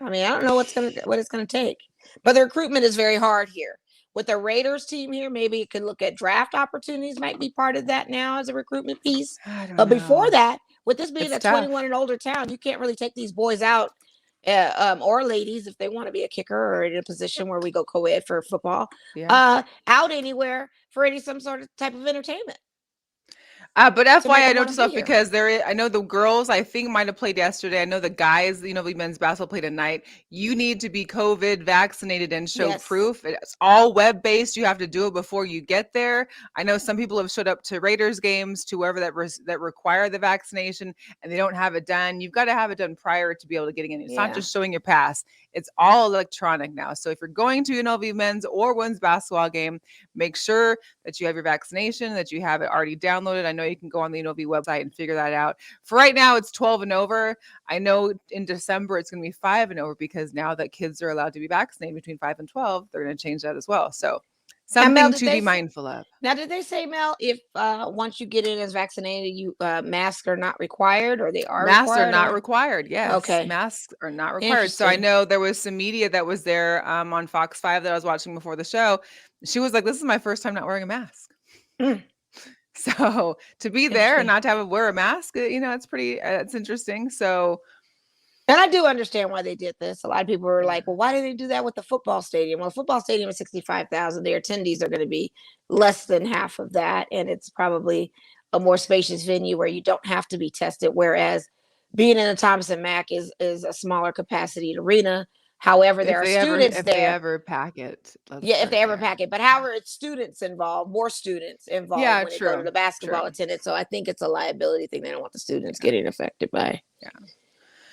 I mean, I don't know what it's gonna take, but the recruitment is very hard here. With the Raiders team here, maybe it could look at draft opportunities, might be part of that now as a recruitment piece. But before that, with this being a 21 and older town, you can't really take these boys out or ladies if they want to be a kicker or in a position where we go co-ed for football, out anywhere for some sort of type of entertainment. But FYI, I know stuff because I know the girls, I think, might have played yesterday. I know the guys, the men's basketball played tonight. You need to be COVID vaccinated and show proof. It's all web-based. You have to do it before you get there. I know some people have showed up to Raiders games, to whoever that require the vaccination, and they don't have it done. You've got to have it done prior to be able to get in. It's not just showing your pass. It's all electronic now. So if you're going to UNLV men's or women's basketball game, make sure that you have your vaccination, that you have it already downloaded. I know you can go on the UNLV website and figure that out. For right now, it's 12 and over. I know in December, it's going to be 5 and over because now that kids are allowed to be vaccinated between 5 and 12, they're going to change that as well. So something Mel, to be mindful of. Now, did they say, Mel, if once you get in as vaccinated, you masks are not required, or they are masks required? Are not required. Yes. Okay. Masks are not required. So I know there was some media that was there on Fox 5 that I was watching before the show. She was like, "This is my first time not wearing a mask." So to be there and not to have to wear a mask, it's pretty, it's interesting. So. And I do understand why they did this. A lot of people were like, well, why did they do that with the football stadium? Well, the football stadium is 65,000. Their attendees are going to be less than half of that. And it's probably a more spacious venue where you don't have to be tested. Whereas being in a Thompson Mack is a smaller capacity arena. However, there are students there. If they ever pack it. If they ever pack it. But however, it's students involved, more students involved when they go to the basketball attendance. So I think it's a liability thing. They don't want the students getting affected by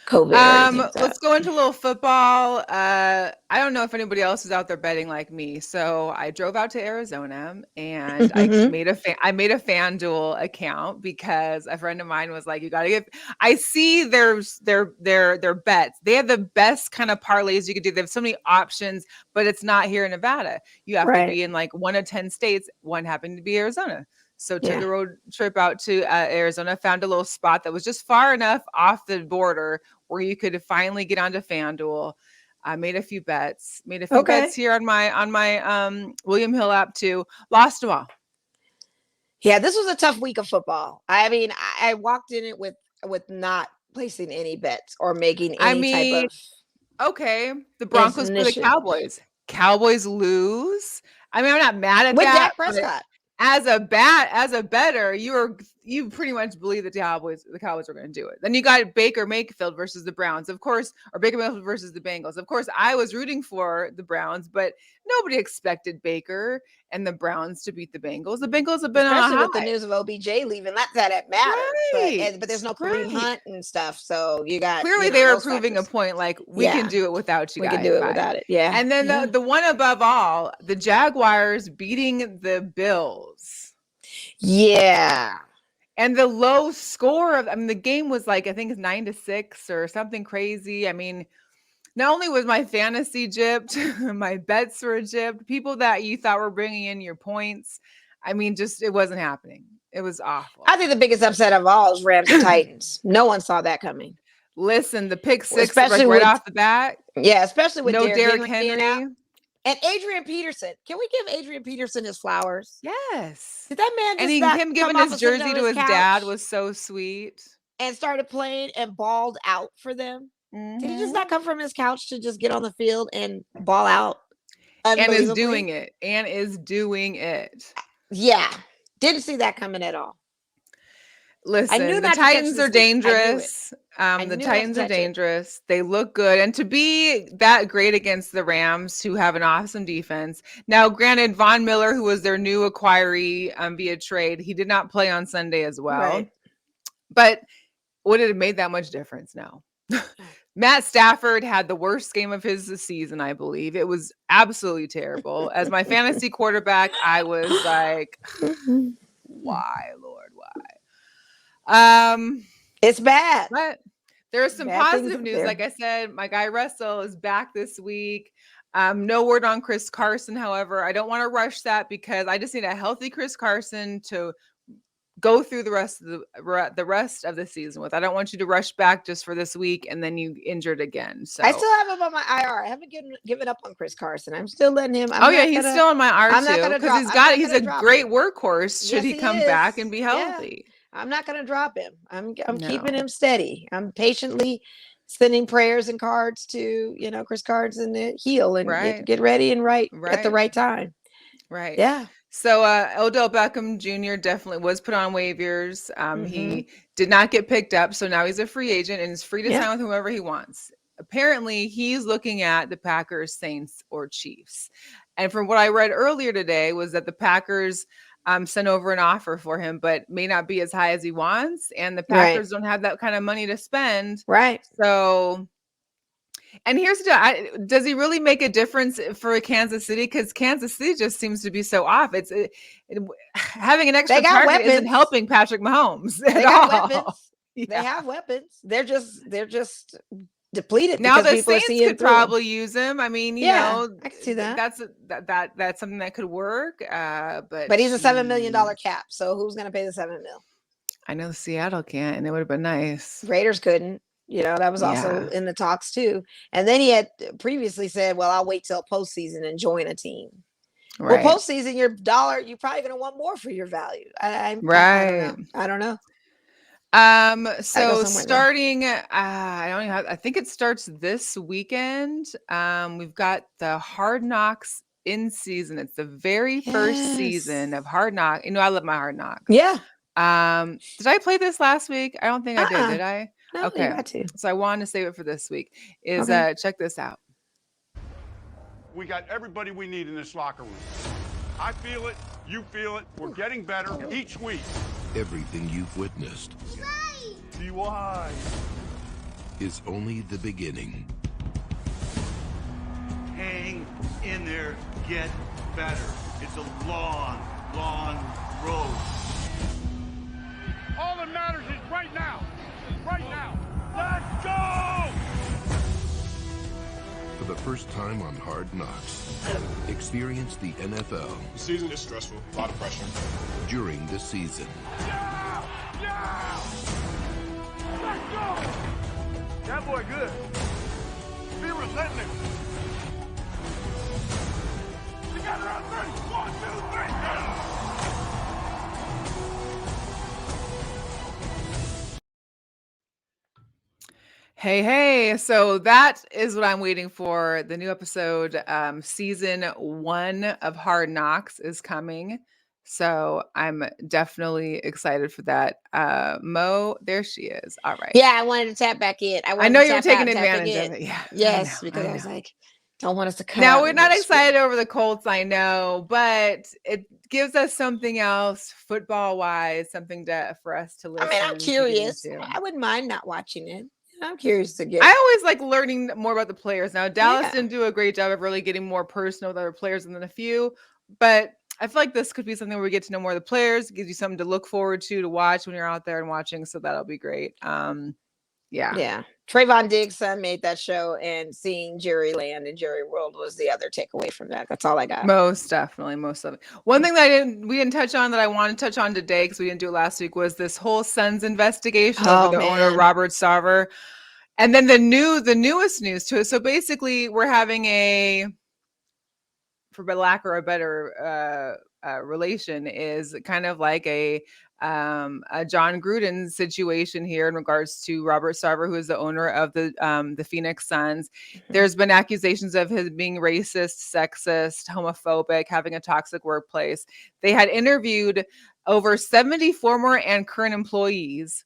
COVID. Let's go into a little football. I don't know if anybody else is out there betting like me. So I drove out to Arizona and I made a FanDuel account because a friend of mine was like, "You got to get." I see their bets. They have the best kind of parlays you could do. They have so many options, but it's not here in Nevada. You have to be in like 1 of 10 states. One happened to be Arizona. So took the road trip out to Arizona, found a little spot that was just far enough off the border where you could finally get onto FanDuel. I made a few bets, bets here on my William Hill app too. Lost them all. Yeah, this was a tough week of football. I mean, I walked in it with not placing any bets or making any type of. Okay, the Broncos for the Cowboys. Cowboys lose. I mean, I'm not mad at with that. With Dak Prescott. As a bettor, you pretty much believe the Cowboys are going to do it. Then you got Baker Mayfield versus the Browns, of course, or Baker Mayfield versus the Bengals. Of course, I was rooting for the Browns, but nobody expected Baker and the Browns to beat the Bengals. The Bengals have been especially with the news of OBJ leaving. Not that it matters, but there's no Kareem Hunt and stuff. So you got clearly they were proving a point, like we can do it without you guys. We can do it without it. Yeah. And then the one above all, the Jaguars beating the Bills. Yeah. And the low score the game was like, I think it's 9-6 or something crazy. I mean, not only was my fantasy gypped, my bets were gypped. People that you thought were bringing in your points, I mean, just it wasn't happening. It was awful. I think the biggest upset of all is Rams and Titans. No one saw that coming. Listen, the pick six, especially right off the bat. Yeah, especially with Derrick Henry. And Adrian Peterson. Can we give Adrian Peterson his flowers? Yes. Did that man just him giving his jersey to his dad was so sweet. And started playing and balled out for them. Mm-hmm. Did he just not come from his couch to just get on the field and ball out? And is doing it. Yeah. Didn't see that coming at all. Listen, the not to touch Titans the are stick. I knew it. dangerous. I The knew not to Titans are touch it. dangerous. They look good. And to be that great against the Rams, who have an awesome defense. Now, granted, Von Miller, who was their new acquiree via trade, he did not play on Sunday as well. Right. But would it have made that much difference? No. Matt Stafford had the worst game of his season, I believe. It was absolutely terrible. As my fantasy quarterback, I was like, why, Lord, why? It's bad. But there is some Bad things positive out news. there. Like I said, my guy Russell is back this week. No word on Chris Carson. However, I don't want to rush that because I just need a healthy Chris Carson to go through the rest of the season with. I don't want you to rush back just for this week and then you injured again. So I still have him on my IR. I haven't given up on Chris Carson. I'm still letting him. He's still on my R too because he's a great workhorse. Should he come back and be healthy? Yeah. I'm not going to drop him. I'm keeping him steady. I'm patiently sending prayers and cards to Chris Carson to heal and get ready and right at the right time. Right. Yeah. So Odell Beckham Jr. definitely was put on waivers. He did not get picked up, so now he's a free agent and is free to sign with whoever he wants. Apparently, he's looking at the Packers, Saints, or Chiefs. And from what I read earlier today was that the Packers sent over an offer for him, but may not be as high as he wants. And the Packers don't have that kind of money to spend. Right. So, and here's the does he really make a difference for Kansas City? Because Kansas City just seems to be so off. Having an extra target isn't helping Patrick Mahomes at all. Weapons. Yeah. They have weapons. They're just depleted. Now the Saints could probably use him. I mean, you know, I can see that. That's something that could work. But he's a $7 million cap. So who's going to pay the $7 million? I know Seattle can't, and it would have been nice. Raiders couldn't. That was also in the talks too. And then he had previously said, "Well, I'll wait till postseason and join a team." Right. Well, postseason, you're probably going to want more for your value. I don't know. So starting, I think it starts this weekend. We've got the Hard Knocks in season. It's the very first season of Hard Knocks. I love my Hard Knocks. Yeah. Did I play this last week? I don't think I did I? No, okay. So I wanted to save it for this week. Check this out. We got everybody we need in this locker room. I feel it. You feel it. We're getting better each week. Everything you've witnessed CY is only the beginning. Hang in there. Get better. It's a long, long road. All that matters is right now. Right now. Let's go! For the first time on Hard Knocks, experience the NFL. The season is stressful, a lot of pressure. During the season. Yeah! Yeah! Let's go! That boy good. Be relentless. Together on three. 1, 2, 3, go! Hey, so that is what I'm waiting for. The new episode, season 1 of Hard Knocks is coming. So I'm definitely excited for that. Mo, there she is. All right. Yeah, I wanted to tap back in. I know you were taking advantage of it. Yeah. Yes, because I was like, don't want us to cut. Now, we're not excited over the Colts, I know, but it gives us something else football-wise, something for us to listen to. I mean, I'm curious. I wouldn't mind not watching it. I'm curious to get. I always like learning more about the players. Now, Dallas didn't do a great job of really getting more personal with other players than a few, but I feel like this could be something where we get to know more of the players. It gives you something to look forward to watch when you're out there and watching. So that'll be great. Yeah. Trayvon Diggs' son made that show, and seeing Jerry Land and Jerry World was the other takeaway from that. That's all I got. Most definitely. One thing that we didn't touch on that I want to touch on today, because we didn't do it last week, was this whole Suns investigation over the owner, Robert Sarver. And then the newest news to it. So basically, we're having for lack of a better relation, is kind of like a John Gruden situation here in regards to Robert Sarver, who is the owner of the Phoenix Suns. There's been accusations of his being racist, sexist, homophobic, having a toxic workplace. They had interviewed over 70 former and current employees,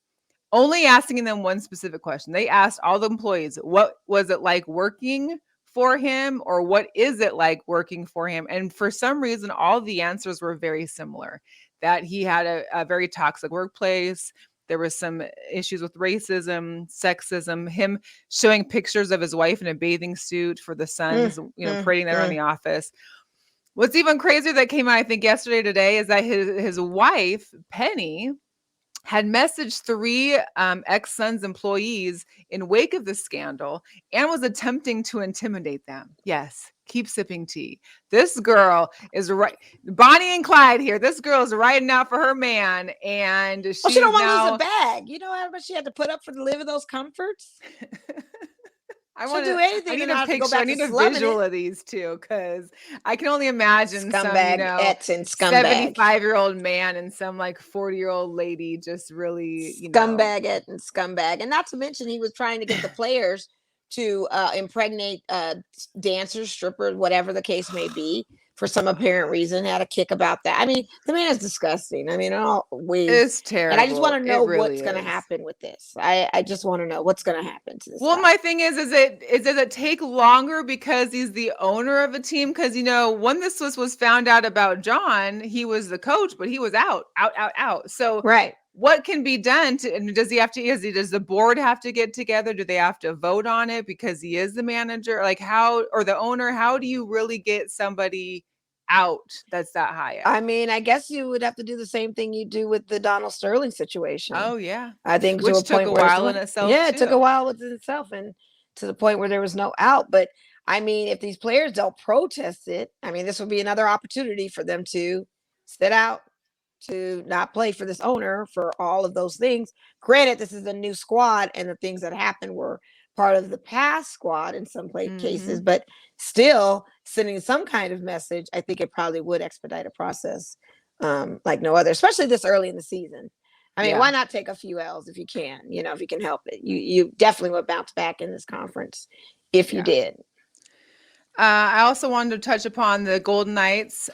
only asking them one specific question. They asked all the employees, what was it like working for him, or what is it like working for him? And for some reason, all the answers were very similar, that he had a very toxic workplace. There was some issues with racism, sexism, him showing pictures of his wife in a bathing suit for the Suns, parading that around the office. What's even crazier that came out, I think, yesterday, today, is that his wife, Penny, had messaged 3 ex-Suns employees in wake of the scandal and was attempting to intimidate them. Yes, keep sipping tea. This girl is right. Bonnie and Clyde here. This girl is riding out for her man, and she don't want to lose a bag. You know how much she had to put up for to live in those comforts? She'll do anything. I need a picture. I need a visual of these two, because I can only imagine scumbag, some, scumbag 75-year-old man and some like 40-year-old lady just really, scumbag and scumbag. And not to mention, he was trying to get the players to impregnate dancers, strippers, whatever the case may be, for some apparent reason. Had a kick about that. I mean, the man is disgusting. I mean, it's terrible. And I just want to know what's going to happen with this. I just want to know what's going to happen to this. Well, my thing is does it take longer because he's the owner of a team? Because when this was found out about John, he was the coach, but he was out. So right. What can be done does the board have to get together? Do they have to vote on it because he is the manager? Like or the owner, how do you really get somebody out that's that high up? I mean, I guess you would have to do the same thing you do with the Donald Sterling situation. Oh yeah. I think which took a while in itself. Yeah, it took a while within itself, and to the point where there was no out. But I mean, if these players don't protest it, I mean, this would be another opportunity for them to sit out, to not play for this owner for all of those things. Granted, this is a new squad, and the things that happened were part of the past squad in some cases, but still sending some kind of message, I think it probably would expedite a process like no other, especially this early in the season. I mean, why not take a few L's if you can, if you can help it? You definitely would bounce back in this conference if you did. I also wanted to touch upon the Golden Knights.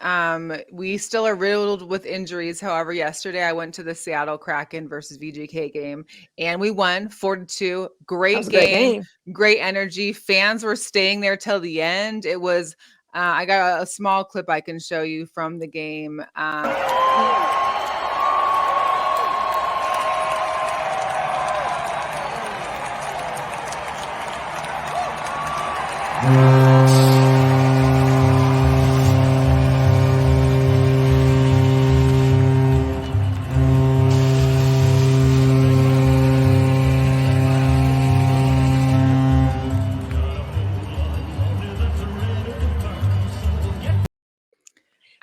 We still are riddled with injuries. However, yesterday I went to the Seattle Kraken versus VGK game, and we won 4-2. Great game, great energy. Fans were staying there till the end. It was, I got a small clip I can show you from the game.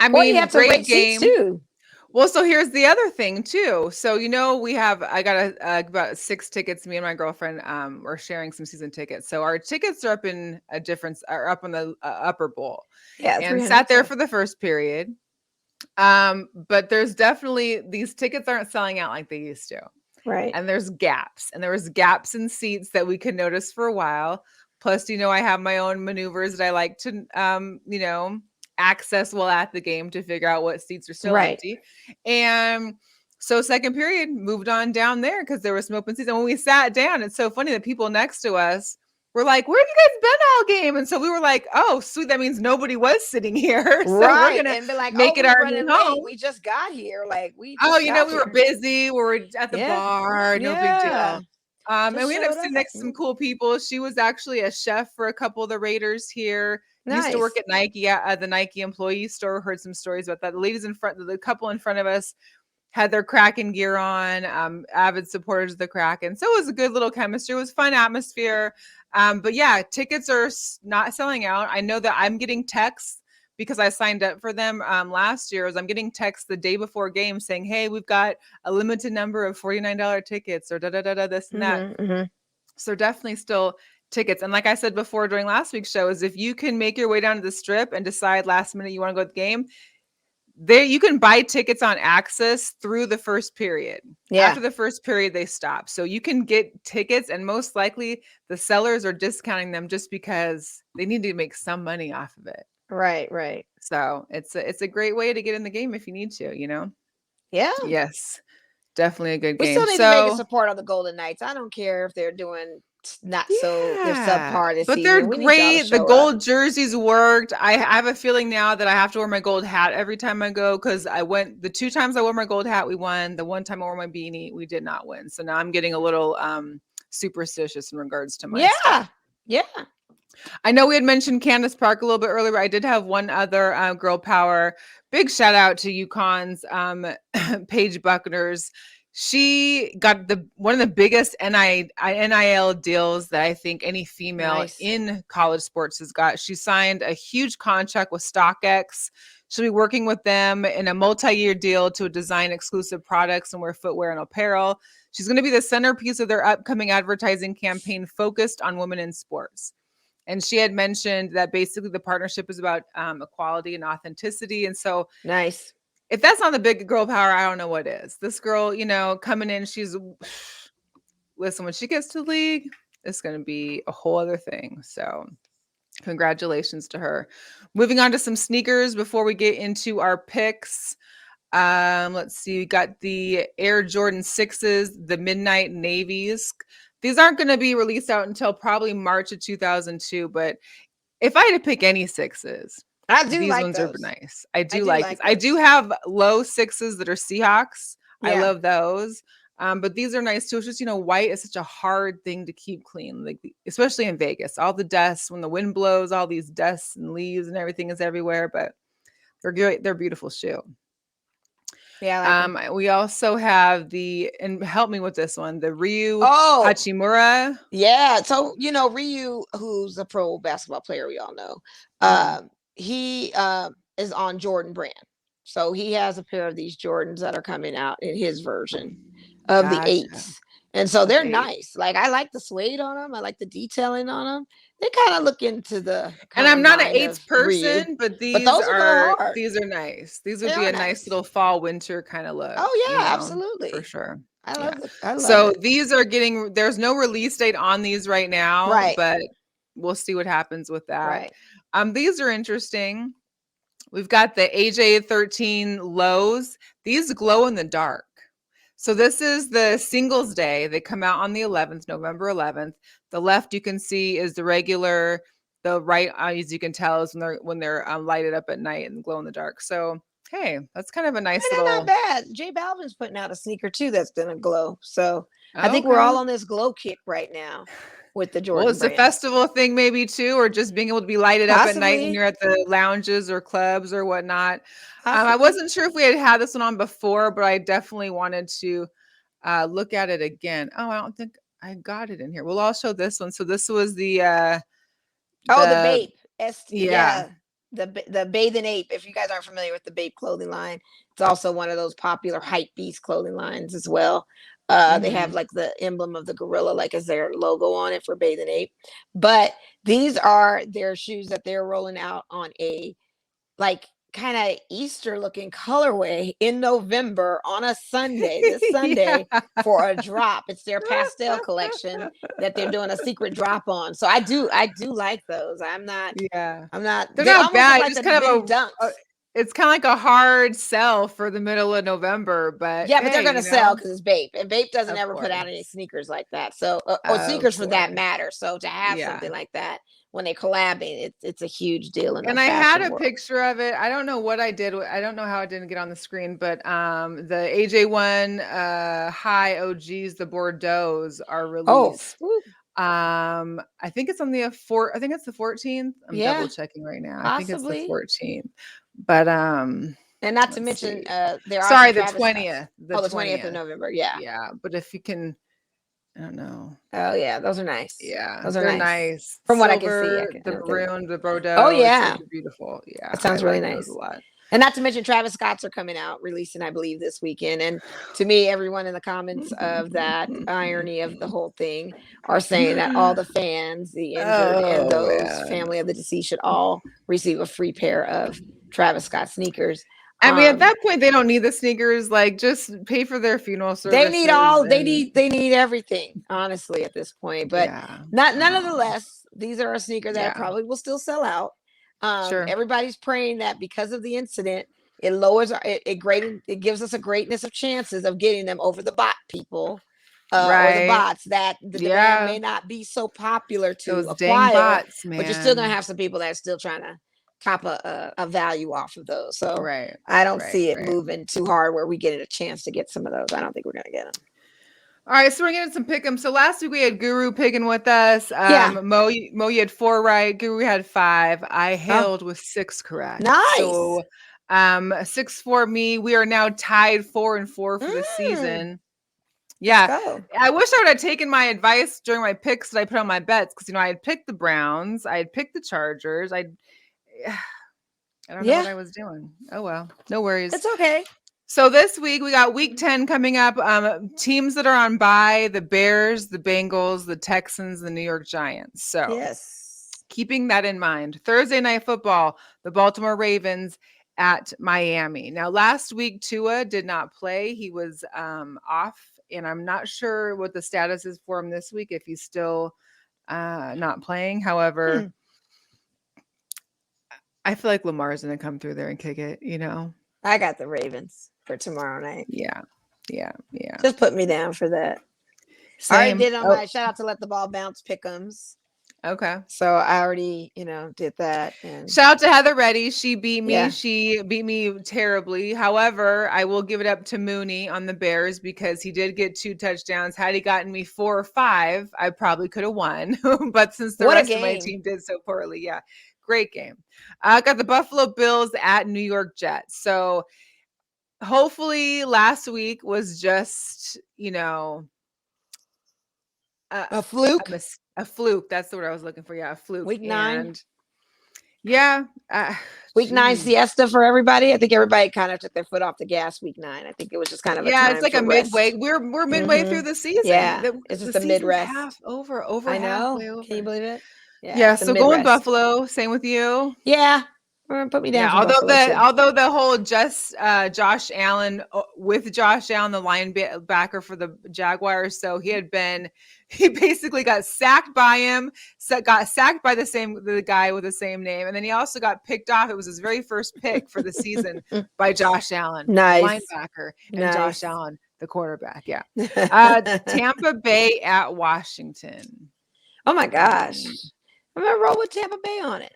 I mean, great game too. Well, so here's the other thing too. So, I got about 6 tickets. Me and my girlfriend are sharing some season tickets. So our tickets are up on the upper bowl. Yeah. And sat there for the first period. But there's definitely, these tickets aren't selling out like they used to. Right. And there's gaps, and there was gaps in seats that we could notice for a while. Plus, I have my own maneuvers that I like to, access while at the game to figure out what seats are still empty. And so second period moved on down there because there were some open seats. And when we sat down, it's so funny that people next to us were like, where have you guys been all game? And so we were like, oh, sweet. That means nobody was sitting here. So we're going to like, make it our new home. We just got here. Like we were busy. We were at the bar. No big deal. And we ended up sitting next to some cool people. She was actually a chef for a couple of the Raiders here. Nice. Used to work at Nike, at the Nike employee store. Heard some stories about that. The couple in front of us had their Kraken gear on, avid supporters of the Kraken. So it was a good little chemistry. It was fun atmosphere. But yeah, tickets are not selling out. I know that I'm getting texts because I signed up for them last year. I'm getting texts the day before game saying, hey, we've got a limited number of $49 tickets or this and that. Mm-hmm. So definitely still tickets. And like I said before during last week's show, is if you can make your way down to the strip and decide last minute you want to go to the game, there you can buy tickets on Access through the first period. Yeah. After the first period, they stop. So you can get tickets, and most likely the sellers are discounting them just because they need to make some money off of it. Right. So it's a great way to get in the game if you need to, Yeah. Yes, definitely a good We game. still need to make a support on the Golden Knights. I don't care if they're doing not so they're subpar this but season. they're We need y'all to great. The show gold up. jerseys worked. I have a feeling now that I have to wear my gold hat every time I go, because I went the 2 times I wore my gold hat, we won. The 1 time I wore my beanie, we did not win. So now I'm getting a little superstitious in regards to my stuff. Yeah. I know we had mentioned Candace Park a little bit earlier, but I did have one other girl power. Big shout out to UConn's Paige Buckner's. She got one of the biggest NIL deals that I think any female in college sports has got. She signed a huge contract with StockX. She'll be working with them in a multi-year deal to design exclusive products and wear footwear and apparel. She's going to be the centerpiece of their upcoming advertising campaign focused on women in sports. And she had mentioned that basically the partnership is about equality and authenticity. And so nice. If that's not the big girl power, I don't know what is. This girl, coming in, listen, when she gets to the league, it's going to be a whole other thing. So congratulations to her. Moving on to some sneakers before we get into our picks. Let's see. We got the Air Jordan 6s, the Midnight Navies. These aren't going to be released out until probably March of 2002. But if I had to pick any 6s, these like ones those. are nice. I do like these. I do have low 6s that are Seahawks. Yeah. I love those. But these are nice too. It's just, white is such a hard thing to keep clean, like especially in Vegas. All the dust, when the wind blows, all these dusts and leaves and everything is everywhere. But they're great. They're a beautiful shoe. Yeah. We also have and help me with this one, the Ryu Hachimura. Yeah. So, Ryu, who's a pro basketball player, we all know. He is on Jordan brand. So he has a pair of these Jordans that are coming out in his version of the 8s. And so they're nice. Like, I like the suede on them. I like the detailing on them. They kind of look into the and I'm not an 8s person, but these are nice. These would be a nice little fall winter kind of look. Oh yeah, absolutely. For sure. I love so it. These are there's no release date on these right now, but we'll see what happens with that. These are interesting. We've got the AJ13 lows. These glow in the dark. So this is the Singles Day. They come out on the 11th, November 11th. The left you can see is the regular. The right, as you can tell, is when they're lighted up at night and glow in the dark. So hey, that's kind of a nice little. Not bad. J Balvin's putting out a sneaker too that's gonna glow. So I think we're all on this glow kick right now with the Jordan. Well, it's a festival thing maybe too, or just being able to be lighted up at night when you're at the lounges or clubs or whatnot. I wasn't sure if we had this one on before, but I definitely wanted to look at it again. Oh, I don't think I got it in here. Well, I'll show this one. So this was the the Bape. Yeah. The Bathing Ape. If you guys aren't familiar with the Bape clothing line, it's also one of those popular hype beast clothing lines as well. They have like the emblem of the gorilla, like as their logo on it for Bathing Ape. But these are their shoes that they're rolling out on a like kind of Easter looking colorway in November on a Sunday, this Sunday for a drop. It's their pastel collection that they're doing a secret drop on. So I do like those. They're not Like bad. Just kind of dunks. It's kind of like a hard sell for the middle of November, but yeah, but they're going to sell because it's Bape, and Bape doesn't ever put out any sneakers like that. So, or sneakers for that matter. So to have something like that when they collabing, it's a huge deal. And I had a picture of it. I don't know what I did. I don't know how it didn't get on the screen, but the AJ1 high OGs, the Bordeaux's are released. I think it's on the I think it's the 14th. I'm double checking right now. I think it's the 14th. But and not to mention there are the 20th. The 20th of November. Yeah. But if you can, I don't know. Oh yeah, those are nice. Yeah, those are nice. From what I can see, the maroon, the Bordeaux. Oh yeah, it's beautiful. Yeah, it sounds really nice. A lot. And not to mention Travis Scott's are coming out, releasing, I believe, this weekend. And to me, everyone in the comments of that irony of the whole thing are saying that all the fans, the injured and those family of the deceased should all receive a free pair of Travis Scott sneakers. I mean, at that point, they don't need the sneakers. Like, just pay for their funeral services. They need everything, honestly, at this point. But nonetheless, these are a sneaker that probably will still sell out. Sure. Everybody's praying that because of the incident, it lowers it gives us a greatness of chances of getting them over the bot people. Or the bots that the demand may not be so popular to Those acquire, dang bots, man. but you're still gonna have some people that are still trying to cop a value off of those. So I don't see it moving too hard where we get a chance to get some of those. I don't think we're gonna get them. All right, so we're getting some pick'em. So last week we had Guru picking with us. Mo, you had 4 right. Guru had 5. I hailed with 6 correct. Nice. So 6 for me. We are now tied 4-4 for the season. Yeah, I wish I would have taken my advice during my picks that I put on my bets because I had picked the Browns, I had picked the Chargers. I don't know what I was doing. Oh well, no worries. It's okay. So this week we got Week 10 coming up. Teams that are on bye: the Bears, the Bengals, the Texans, the New York Giants. So keeping that in mind, Thursday Night Football: the Baltimore Ravens at Miami. Now, last week Tua did not play; he was off. And I'm not sure what the status is for him this week, if he's still not playing. However, I feel like Lamar's going to come through there and kick it, I got the Ravens for tomorrow night. Yeah. Just put me down for that. I already did on my shout out to Let the Ball Bounce pick'ems. Okay. So I already, did that. And shout out to Heather Reddy. She beat me. She beat me terribly. However, I will give it up to Mooney on the Bears because he did get 2 touchdowns. Had he gotten me 4 or 5, I probably could have won. But since the rest of my team did so poorly, great game. I got the Buffalo Bills at New York Jets. So hopefully last week was just, a fluke. A fluke. That's the word I was looking for. Yeah, a fluke. Week 9. Week 9 siesta for everybody. I think everybody kind of took their foot off the gas week 9. I think it was just kind of it's like a midway. We're midway through the season. Yeah, it's just a mid rest. Half over. I know. Halfway over. Can you believe it? Yeah. So going Buffalo. Same with you. Yeah. Put me down. Although the whole Josh Allen with Josh Allen, the linebacker for the Jaguars, so he basically got sacked by him, got sacked by the guy with the same name, and then he also got picked off. It was his very first pick for the season by Josh Allen, linebacker, and Josh Allen, the quarterback. Yeah, Tampa Bay at Washington. Oh my gosh, I'm gonna roll with Tampa Bay on it.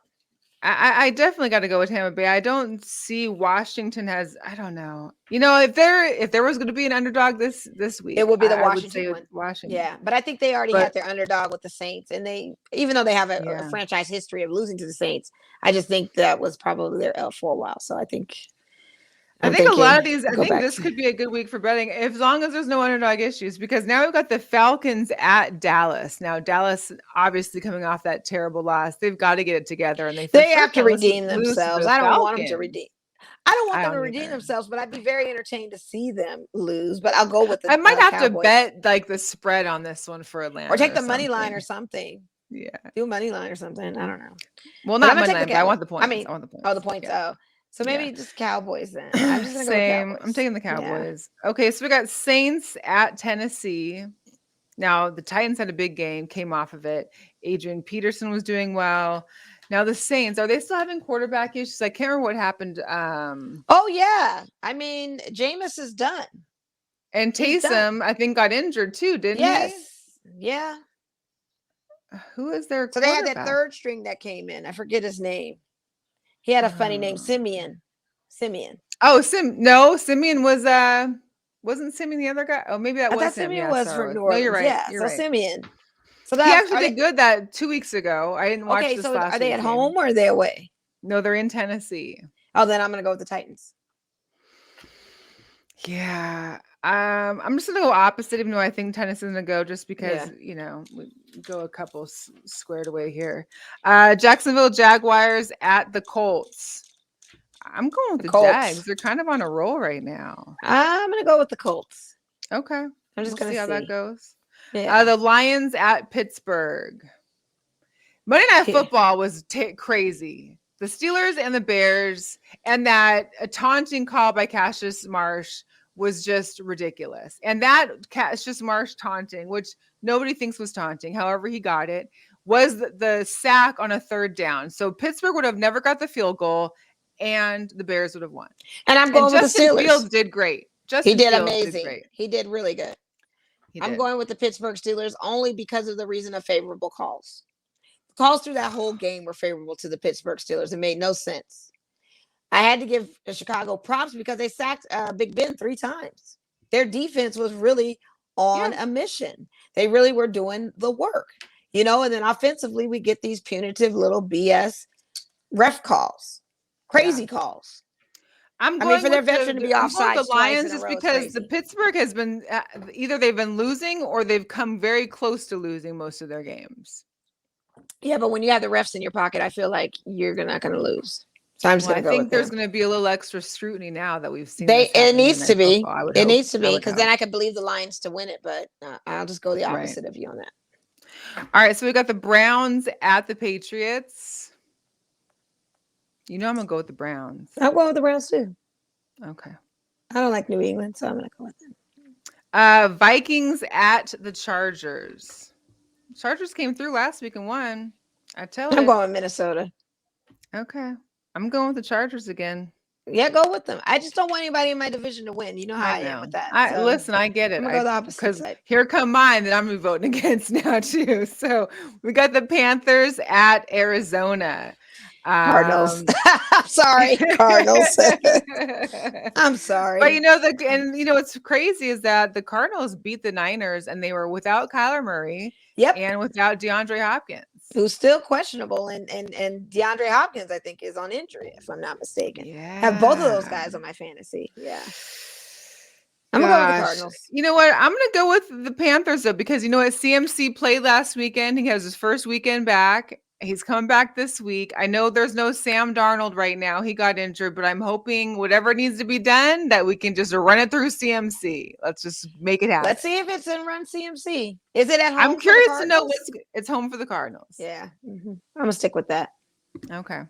I definitely got to go with Tampa Bay. I don't see Washington I don't know. If there was going to be an underdog this week, it would be the Washington one. Washington. Yeah, but I think they already had their underdog with the Saints, and even though they have a franchise history of losing to the Saints, I just think that was probably their L for a while. So I think a lot of these. I think this could be a good week for betting, as long as there's no underdog issues. Because now we've got the Falcons at Dallas. Now Dallas, obviously coming off that terrible loss, they've got to get it together, and they have to redeem themselves. I don't want them to redeem. I don't want them to redeem themselves, but I'd be very entertained to see them lose. But I'll go with the. I might have to bet like the spread on this one for Atlanta, or take the money line or something. Yeah, do a money line or something. I don't know. Well, not money line. I want the points. I want the points. Oh, the points. Yeah. Oh. So maybe just Cowboys then. I'm just gonna go with Cowboys. I'm taking the Cowboys. Yeah. Okay, so we got Saints at Tennessee. Now the Titans had a big game, came off of it. Adrian Peterson was doing well. Now the Saints, are they still having quarterback issues? I can't remember what happened. Oh yeah, I mean Jameis is done, and Taysom I think got injured too, didn't he? Yes. Yeah. Who is their? So they had that third string that came in. I forget his name. He had a funny name, Simeon. Oh, Simeon was wasn't Simeon the other guy? Oh, maybe that was him. Simeon was from New Orleans. No, you're right. Yeah, you're right. Simeon. So he actually did good that 2 weeks ago. I didn't watch this last week. Okay, so are they at home or are they away? No, they're in Tennessee. Oh, then I'm gonna go with the Titans. Yeah. I'm just gonna go opposite, even though I think Tennessee's gonna go just because we go a couple squared away here. Jacksonville Jaguars at the Colts. I'm going with the Colts. Jags. They're kind of on a roll right now. I'm gonna go with the Colts. Okay, I'm just gonna see how that goes. Yeah. The Lions at Pittsburgh. Monday Night Football was crazy. The Steelers and the Bears, and that a taunting call by Cassius Marsh was just ridiculous. And that Cassius Marsh taunting, which nobody thinks was taunting, however he got it, was the sack on a 3rd down. So Pittsburgh would have never got the field goal, and the Bears would have won. And I'm going with the Justin Steelers. Fields did great. He did Fields amazing. Did great. He did really good. I'm going with the Pittsburgh Steelers only because of the reason of favorable calls. Calls through that whole game were favorable to the Pittsburgh Steelers. It made no sense. I had to give Chicago props because they sacked Big Ben 3 times. Their defense was really on a mission. They really were doing the work, you know, and then offensively, we get these punitive little BS ref calls, crazy calls. I mean, for their veteran to be offside the Lions is because the Pittsburgh has been either they've been losing or they've come very close to losing most of their games. Yeah, but when you have the refs in your pocket, I feel like you're not going to lose. So I'm just going to go with I think there's going to be a little extra scrutiny now that we've seen. It needs to be. It needs to be because then I could believe the Lions to win it, but I'll just go the opposite of you on that. All right, so we got the Browns at the Patriots. You know I'm going to go with the Browns. I'll go with the Browns too. Okay. I don't like New England, so I'm going to go with them. Vikings at the Chargers. Chargers came through last week and won. I'm going with Minnesota. Okay. I'm going with the Chargers again. Yeah, go with them. I just don't want anybody in my division to win. You know how I am with that. Listen, I get it. I'm going to go the opposite because side. here come mine that I'm voting against now too. So we got the Panthers at Arizona. Cardinals. I'm sorry, Cardinals. I'm sorry. But what's crazy is that the Cardinals beat the Niners and they were without Kyler Murray. Yep. And without DeAndre Hopkins. Who's still questionable. And DeAndre Hopkins, I think, is on injury, if I'm not mistaken. Yeah. I have both of those guys on my fantasy. Yeah. I'm going to go with the Cardinals. You know what? I'm going to go with the Panthers, though, because you know what? CMC played last weekend. He has his first weekend back. He's coming back this week. I know there's no Sam Darnold right now. He got injured, but I'm hoping whatever needs to be done, that we can just run it through CMC. Let's just make it happen. Let's see if it's in run CMC. Is it at home? I'm curious to know it's home for the Cardinals. Yeah. Mm-hmm. I'm going to stick with that. Okay.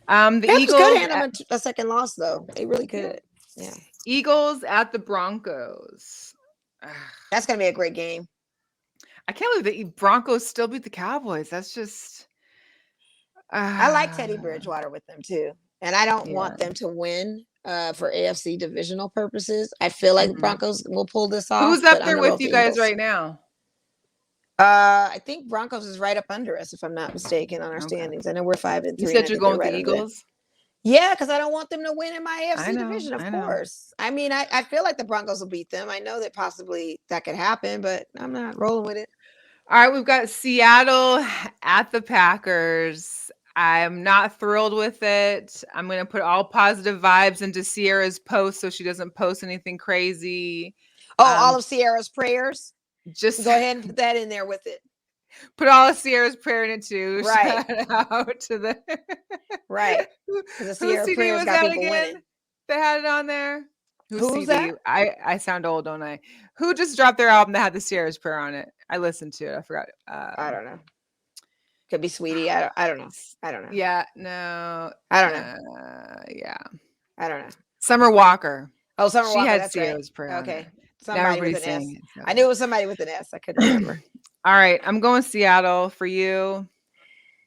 The Eagles could hand them a second loss, though. They really could. Yeah. Eagles at the Broncos. That's going to be a great game. I can't believe the Broncos still beat the Cowboys. That's just... I like Teddy Bridgewater with them too, and I don't want them to win for AFC divisional purposes. I feel like the Broncos will pull this off. Who's up there with you guys right now? I think Broncos is right up under us, if I'm not mistaken, on our standings. I know we're 5-3. You said you're going with the Eagles? Yeah, because I don't want them to win in my AFC division, of course. I mean, I feel like the Broncos will beat them. I know that possibly that could happen, but I'm not rolling with it. All right, we've got Seattle at the Packers. I'm not thrilled with it. I'm going to put all positive vibes into Sierra's post so she doesn't post anything crazy. Oh, all of Sierra's prayers? Just go ahead and put that in there with it. Put all of Sierra's prayer in it too. Right. Shout out to the right. The Sierra prayers got people winning. They had it on there. Who's that? I sound old, don't I? Who just dropped their album that had the Sierra's prayer on it? I listened to it. I forgot. I don't know. Could be Sweetie. I don't know. I don't know. Yeah, no. I don't know. Yeah. I don't know. Summer Walker. Oh, Summer Walker. She had that's Sierra's right. prayer. Okay. Somebody with an S. It, so. I knew it was somebody with an S. I couldn't remember. All right. I'm going Seattle for you.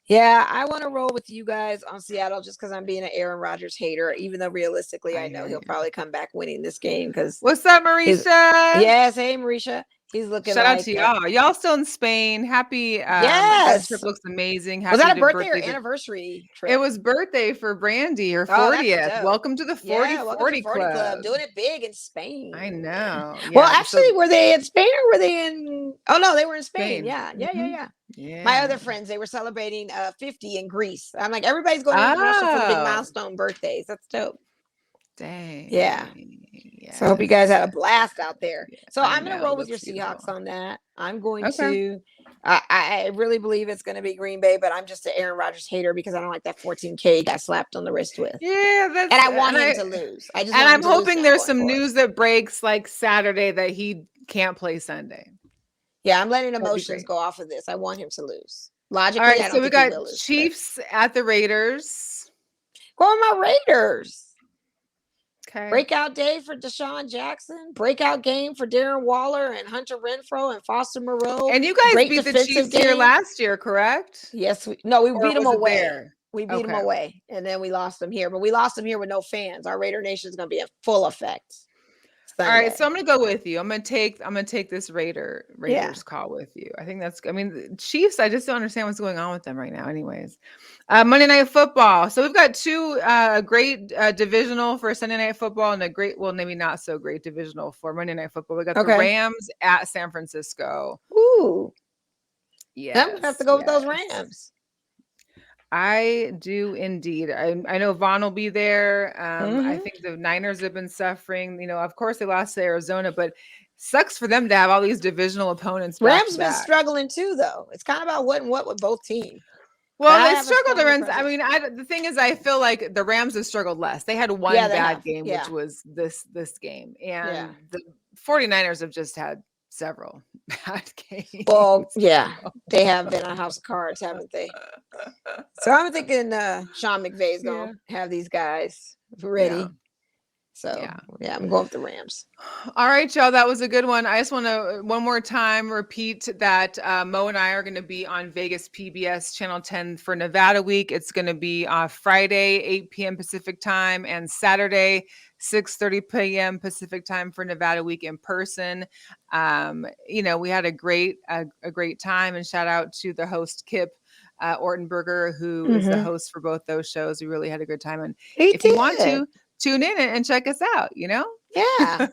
Yeah, I want to roll with you guys on Seattle just because I'm being an Aaron Rodgers hater, even though realistically I know he'll probably come back winning this game. What's up, Marisha? Yes. Hey, Marisha. He's looking Shout out to y'all. Y'all still in Spain. Happy. Yes. That trip looks amazing. Was that a birthday or anniversary trip? It was birthday for Brandy, her 40th. Welcome to the 40 Club. Doing it big in Spain. I know. Yeah, well, actually, were they in Spain or were they in? Oh, no, they were in Spain. Yeah. My other friends, they were celebrating 50 in Greece. I'm like, everybody's going international for the big milestone birthdays. That's dope. Dang. Yeah. So I hope you guys had a blast out there. So I'm going to roll with your Seahawks on that. I'm going to, I really believe it's going to be Green Bay, but I'm just an Aaron Rodgers hater because I don't like that 14K he got slapped on the wrist with. Yeah. And I want him to lose. I'm hoping there's some news that breaks like Saturday that he can't play Sunday. Yeah. I'm letting emotions go off of this. I want him to lose. Logically, all right, so we got Chiefs at the Raiders. Going my Raiders. Okay. Breakout day for Deshaun Jackson. Breakout game for Darren Waller and Hunter Renfrow and Foster Moreau. And you guys Great beat the defensive Chiefs here game. last year, correct? Yes, we Or beat them was it away. there? We beat them Okay. away, and then we lost them here. But we lost them here with no fans. Our Raider Nation is going to be in full effect. All Sunday. right, so I'm gonna go with you. I'm gonna take this Raiders call with you. I think that's. I mean, the Chiefs. I just don't understand what's going on with them right now. Anyways, Monday Night Football. So we've got two great divisional for Sunday Night Football and a great, well, maybe not so great divisional for Monday Night Football. We got the Rams at San Francisco. Ooh, yeah, I'm gonna have to go with those Rams. I do indeed. I know Vaughn will be there. I think the Niners have been suffering. You know, of course they lost to Arizona, but sucks for them to have all these divisional opponents. Rams been struggling too, though. It's kind of about what and what with both teams. Well, they struggled against. I mean, the thing is, I feel like the Rams have struggled less. They had one bad game, which was this game, and the 49ers have just had several bad games. Well, yeah, they have been a house of cards, haven't they? So I'm thinking Sean McVay is going to have these guys ready. Yeah. So, yeah, I'm going with the Rams. All right, y'all. That was a good one. I just want to one more time repeat that Mo and I are going to be on Vegas PBS Channel 10 for Nevada Week. It's going to be Friday, 8 p.m. Pacific time, and Saturday, 6:30 p.m. Pacific time for Nevada Week in person. You know, we had a great time, and shout out to the host, Kip Ortenburger, who is the host for both those shows. We really had a good time. And if you want to, tune in and check us out, you know? Yeah.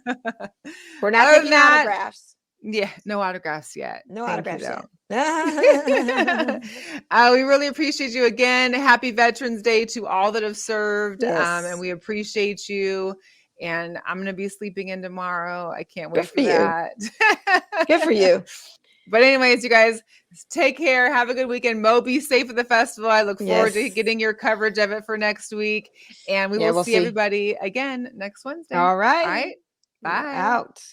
We're not taking autographs. Yeah, no autographs yet. No autographs yet. We really appreciate you again. Happy Veterans Day to all that have served. And we appreciate you. And I'm going to be sleeping in tomorrow. I can't wait for that. Good for you. But anyways, you guys, take care. Have a good weekend. Mo, be safe at the festival. I look forward to getting your coverage of it for next week. And we will see everybody again next Wednesday. All right. All right. Bye. Out.